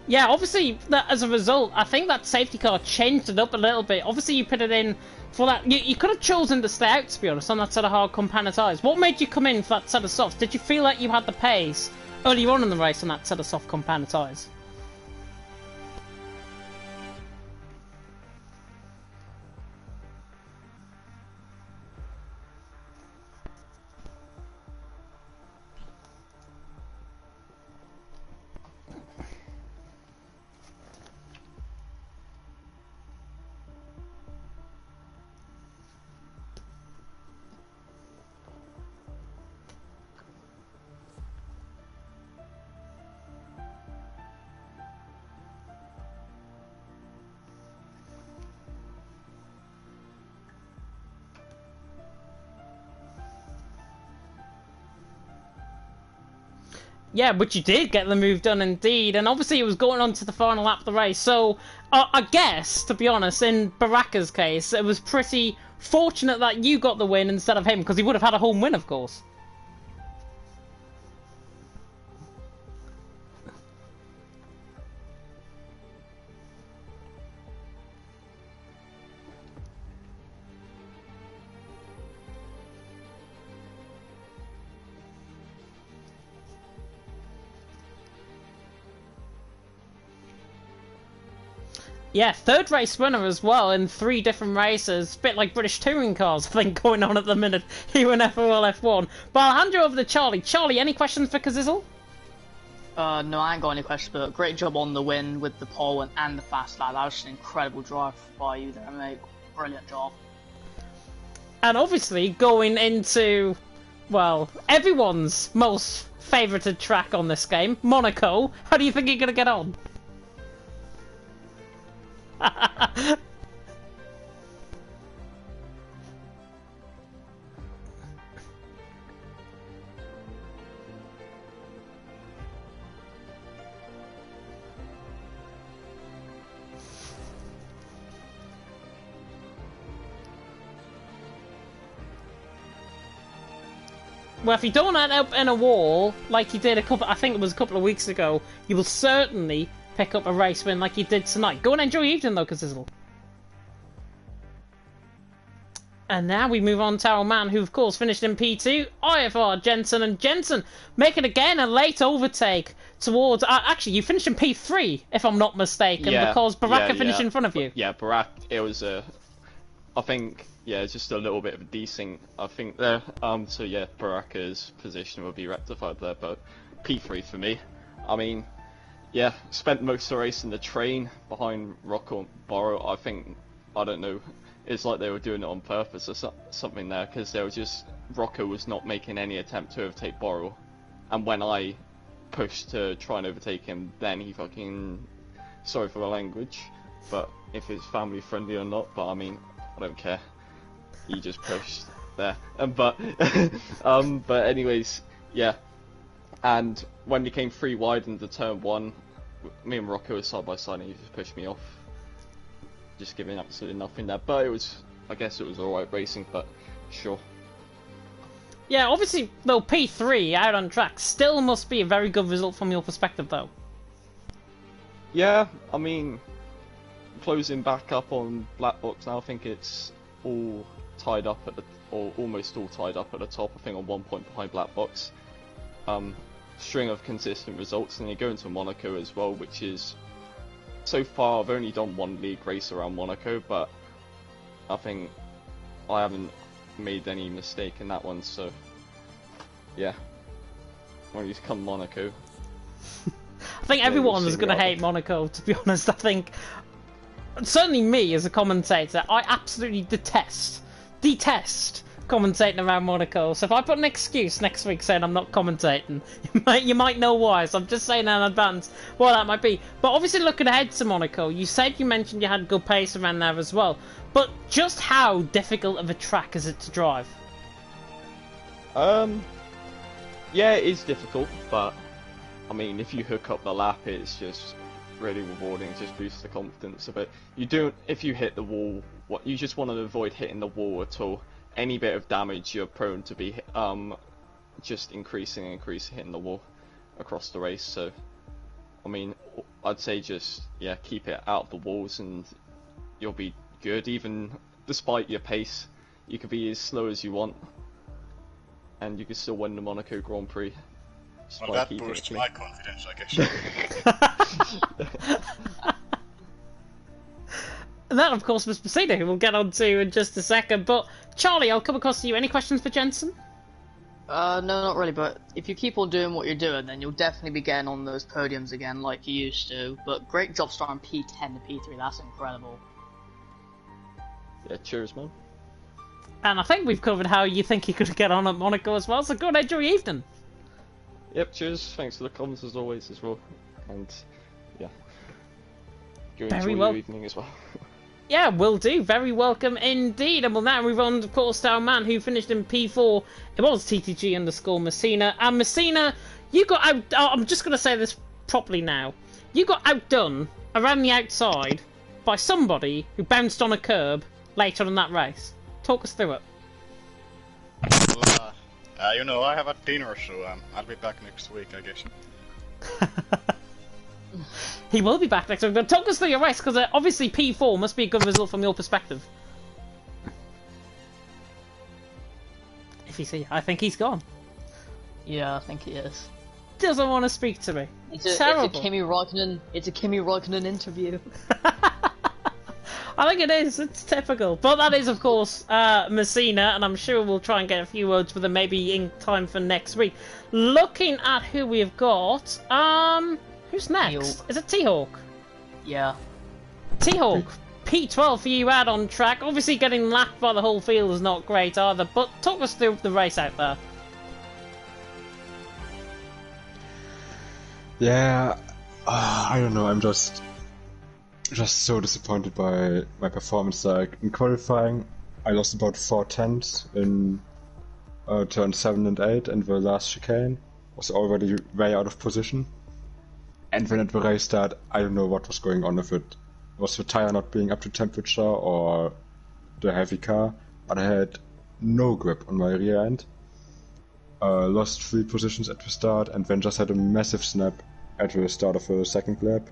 Yeah, obviously, as a result, I think that safety car changed it up a little bit. Obviously, you put it in for that. You could have chosen to stay out, to be honest, on that set of hard compounded tyres. What made you come in for that set of softs? Did you feel like you had the pace earlier on in the race on that set of soft compounded tyres? Yeah, but you did get the move done indeed, and obviously it was going on to the final lap of the race, so I guess, to be honest, in Baraka's case, it was pretty fortunate that you got the win instead of him, because he would have had a home win, of course. Yeah, third race winner as well in 3 different races. Bit like British touring cars, I think, going on at the minute here in FRL F1. But I'll hand you over to Charlie. Charlie, any questions for Kazizzle? No, I ain't got any questions, but great job on the win with the pole and the fast lap. That was just an incredible drive by you there, mate. Brilliant job. And obviously, going into, well, everyone's most favoured track on this game, Monaco. How do you think you're going to get on? Well, if you don't end up in a wall like you did I think it was a couple of weeks ago, you will certainly pick up a race win like you did tonight. Go and enjoy your evening though, Kazizzle. And now we move on to our man who, of course, finished in P2, IFR Jensen, and Jensen making again a late overtake towards... actually, you finished in P3, if I'm not mistaken, because Baraka finished in front of you. Yeah, Baraka, it was I think, yeah, just a little bit of a desync, I think, there. So, yeah, Baraka's position will be rectified there, but P3 for me. I mean, yeah, spent most of the race in the train behind Rocco and Borrow. I think, I don't know... It's like they were doing it on purpose or something there, because they were just... Rocco was not making any attempt to overtake Borrell. And when I pushed to try and overtake him, then he fucking... Sorry for the language, but if it's family friendly or not, but I mean, I don't care. He just pushed there. But anyways, yeah. And when he came 3 wide into turn 1, me and Rocco were side by side and he just pushed me off. Just giving absolutely nothing there, but it was, I guess it was alright racing, but sure. Yeah, obviously, though, P3 out on track still must be a very good result from your perspective, though. Yeah, I mean, closing back up on Black Box now, I think it's all tied up at the, or almost all tied up at the top, I think on 1 point behind Black Box. String of consistent results, and you go into Monaco as well, which is... So far, I've only done 1 league race around Monaco, but I think I haven't made any mistake in that one, so yeah. When you come Monaco. I think everyone's going to hate Monaco, to be honest. I think, certainly me as a commentator, I absolutely detest commentating around Monaco. So if I put an excuse next week saying I'm not commentating, you might know why. So I'm just saying in advance what that might be. But obviously looking ahead to Monaco, you mentioned you had good pace around there as well. But just how difficult of a track is it to drive? Yeah, it is difficult, but I mean, if you hook up the lap, it's just really rewarding. It just boosts the confidence a bit. You don't, if you hit the wall, you just want to avoid hitting the wall at all. Any bit of damage, you're prone to be just increasing hitting the wall across the race. So, I mean, I'd say just, yeah, keep it out of the walls and you'll be good. Even despite your pace, you could be as slow as you want and you can still win the Monaco Grand Prix. Well, that boosts my confidence, I guess. And that, of course, was Pacino, who we'll get on to in just a second. But, Charlie, I'll come across to you. Any questions for Jensen? No, not really, but if you keep on doing what you're doing, then you'll definitely be getting on those podiums again like you used to. But great job starting P10 to P3, that's incredible. Yeah, cheers, man. And I think we've covered how you think you could get on at Monaco as well, so go and enjoy your evening. Yep, cheers. Thanks for the comments as always as well. And, yeah. Go enjoy your evening as well. Yeah, will do. Very welcome indeed. And we'll now move on, of course, to our man who finished in P4. It was TTG_Messina. And Messina, you got out... I'm just going to say this properly now. You got outdone around the outside by somebody who bounced on a curb later in that race. Talk us through it. Well, you know, I have a dinner, so I'll be back next week, I guess. He will be back next week, but talk us through your race, because obviously P4 must be a good result from your perspective. If he's here, I think he's gone. Yeah, I think he is. Doesn't want to speak to me. Terrible. It's a Kimi Räikkönen interview. I think it is. It's typical. But that is, of course, Messina, and I'm sure we'll try and get a few words with him maybe in time for next week. Looking at who we've got, who's next? T-Hawk. Is it T-Hawk? Yeah. T-Hawk, P12 for you out on track. Obviously getting lapped by the whole field is not great either, but talk us through the race out there. Yeah, I don't know, I'm just so disappointed by my performance. Like, in qualifying, I lost about 4 tenths in turn 7 and 8, and the last chicane was already way out of position. And then at the race start, I don't know what was going on with it. Was the tire not being up to temperature or the heavy car? But I had no grip on my rear end. Lost 3 positions at the start, and then just had a massive snap at the start of the second lap.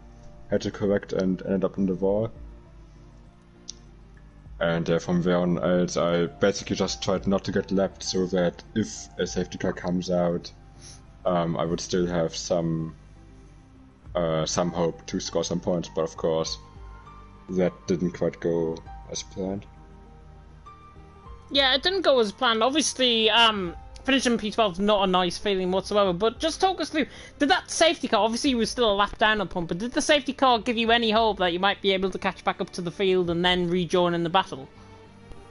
Had to correct and ended up in the wall. And from there on out, I basically just tried not to get lapped, so that if a safety car comes out, I would still have some hope to score some points. But of course, that didn't quite go as planned. Yeah, it didn't go as planned. Obviously, finishing P12 is not a nice feeling whatsoever, but just talk us through, did that safety car, obviously you were still a lap down on pump, but did the safety car give you any hope that you might be able to catch back up to the field and then rejoin in the battle?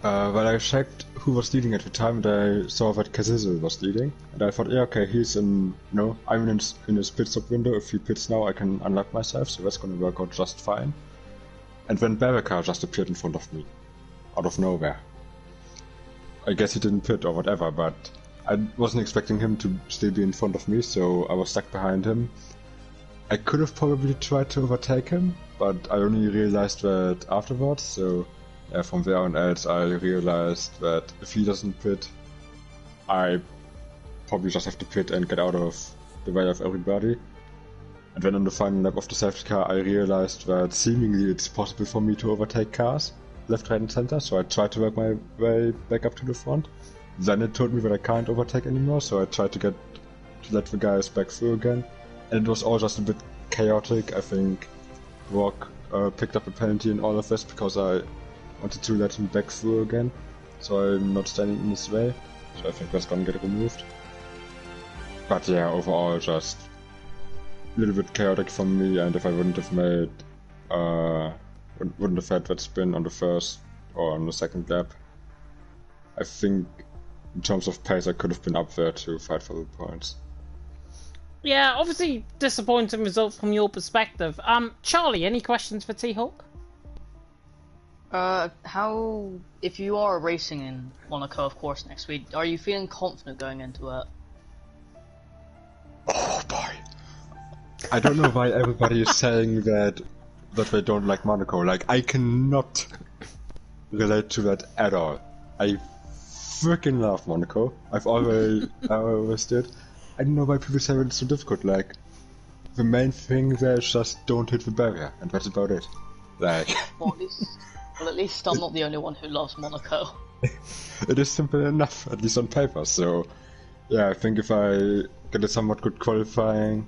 Well, I checked who was leading at the time, and I saw that Kazizel was leading, and I thought, yeah, okay, I'm in his pit stop window. If he pits now, I can unlock myself, so that's gonna work out just fine. And then Baraka just appeared in front of me, out of nowhere. I guess he didn't pit or whatever, but I wasn't expecting him to still be in front of me, so I was stuck behind him. I could have probably tried to overtake him, but I only realized that afterwards, so from there on out I realized that if he doesn't pit, I probably just have to pit and get out of the way of everybody. And then on the final lap of the safety car I realized that seemingly it's possible for me to overtake cars, left, right and center, so I tried to work my way back up to the front. Then it told me that I can't overtake anymore, so I tried to let the guys back through again. And it was all just a bit chaotic. I think Rock picked up a penalty in all of this because I wanted to let him back through again, so I'm not standing in his way. So I think that's gonna get removed. But yeah, overall just a little bit chaotic for me, and if I wouldn't have had that spin on the first or on the second lap, I think in terms of pace I could have been up there to fight for the points. Yeah, obviously disappointing result from your perspective. Charlie, any questions for T-Hawk? If you are racing in Monaco, of course, next week, are you feeling confident going into it? Oh boy. I don't know why everybody is saying that they don't like Monaco. Like, I cannot relate to that at all. I freaking love Monaco. I always did. I don't know why people say it's so difficult. Like, the main thing there is just don't hit the barrier, and that's about it. Like, well, at least I'm not the only one who loves Monaco. It is simple enough, at least on paper. So, yeah, I think if I get a somewhat good qualifying,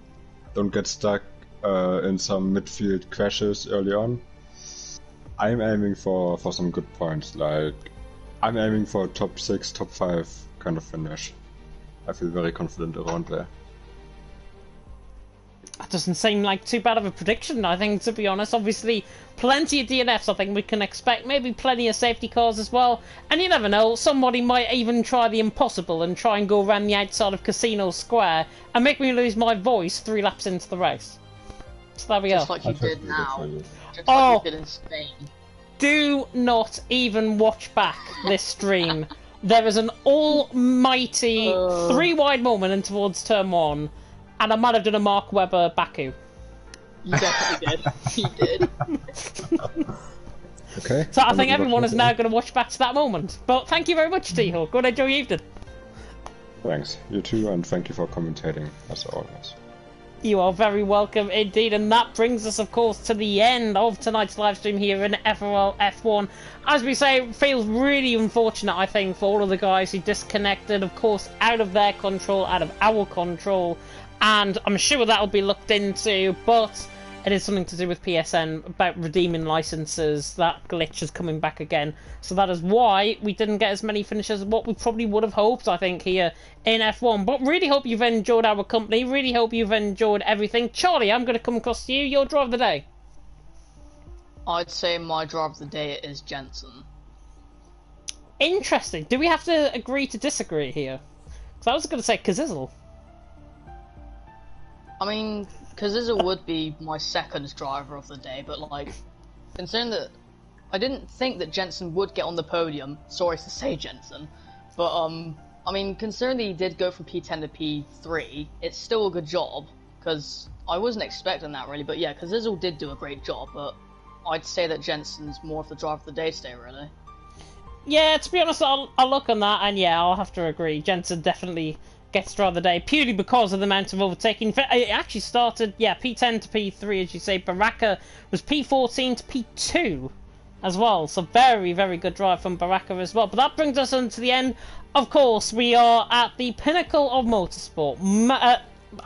don't get stuck in some midfield crashes early on, I'm aiming for some good points. Like, I'm aiming for a top 6, top 5 kind of finish. I feel very confident around there. That doesn't seem like too bad of a prediction, I think, to be honest. Obviously, plenty of DNFs I think we can expect. Maybe plenty of safety cars as well. And you never know, somebody might even try the impossible and try and go around the outside of Casino Square and make me lose my voice 3 laps into the race. So there we Just go. like you did now. Just Oh. like you did in Spain. do not even watch back this stream. There is an almighty 3-wide moment in towards turn 1, and I might have done a Mark Webber Baku. You definitely did. You did. Okay. So I think everyone is now going to watch back to that moment. But thank you very much, T-Hawk. Good, enjoy your evening. Thanks. You too, and thank you for commentating, as always. You are very welcome indeed, and that brings us, of course, to the end of tonight's live stream here in FRL F1. As we say, it feels really unfortunate, I think, for all of the guys who disconnected, of course, out of their control, out of our control, and I'm sure that'll be looked into, but it is something to do with PSN about redeeming licenses. That glitch is coming back again, so that is why we didn't get as many finishes as what we probably would have hoped, I think, here in F1. But really hope you've enjoyed our company, really hope you've enjoyed everything. Charlie, I'm going to come across to you. Your drive of the day. I'd say my drive of the day is Jensen. Interesting. Do we have to agree to disagree here? Because I was going to say Kazizzle. I mean, Kazizzle would be my second driver of the day, but like, considering that I didn't think that Jensen would get on the podium, sorry to say Jensen, but I mean, considering that he did go from P10 to P3, it's still a good job, because I wasn't expecting that really, but yeah, Kazizzle did do a great job, but I'd say that Jensen's more of the driver of the day today, really. Yeah, to be honest, I'll look on that, and yeah, I'll have to agree. Jensen definitely gets driver of the day, purely because of the amount of overtaking. It actually started, yeah, P10 to P3, as you say. Baraka was P14 to P2 as well, so very, very good drive from Baraka as well. But that brings us on to the end. Of course, we are at the pinnacle of motorsport.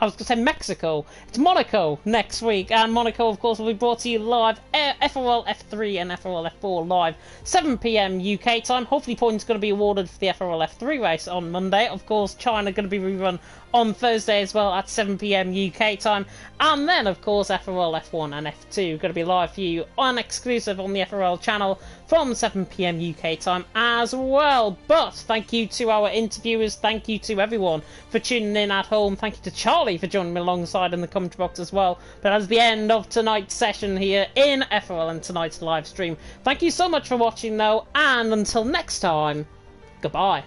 I was going to say Mexico. It's Monaco next week, and Monaco, of course, will be brought to you live. FRL F3 and FRL F4 live, 7 PM UK time. Hopefully, points going to be awarded for the FRL F3 race on Monday. Of course, China going to be rerun on Thursday as well at 7 PM UK time. And then, of course, FRL F1 and F2 going to be live for you on exclusive on the FRL channel from 7 PM UK time as well. But thank you to our interviewers, thank you to everyone for tuning in at home, thank you to Charlie for joining me alongside in the commentary box as well. But that's the end of tonight's session here in FRL and tonight's live stream. Thank you so much for watching though, and until next time, goodbye.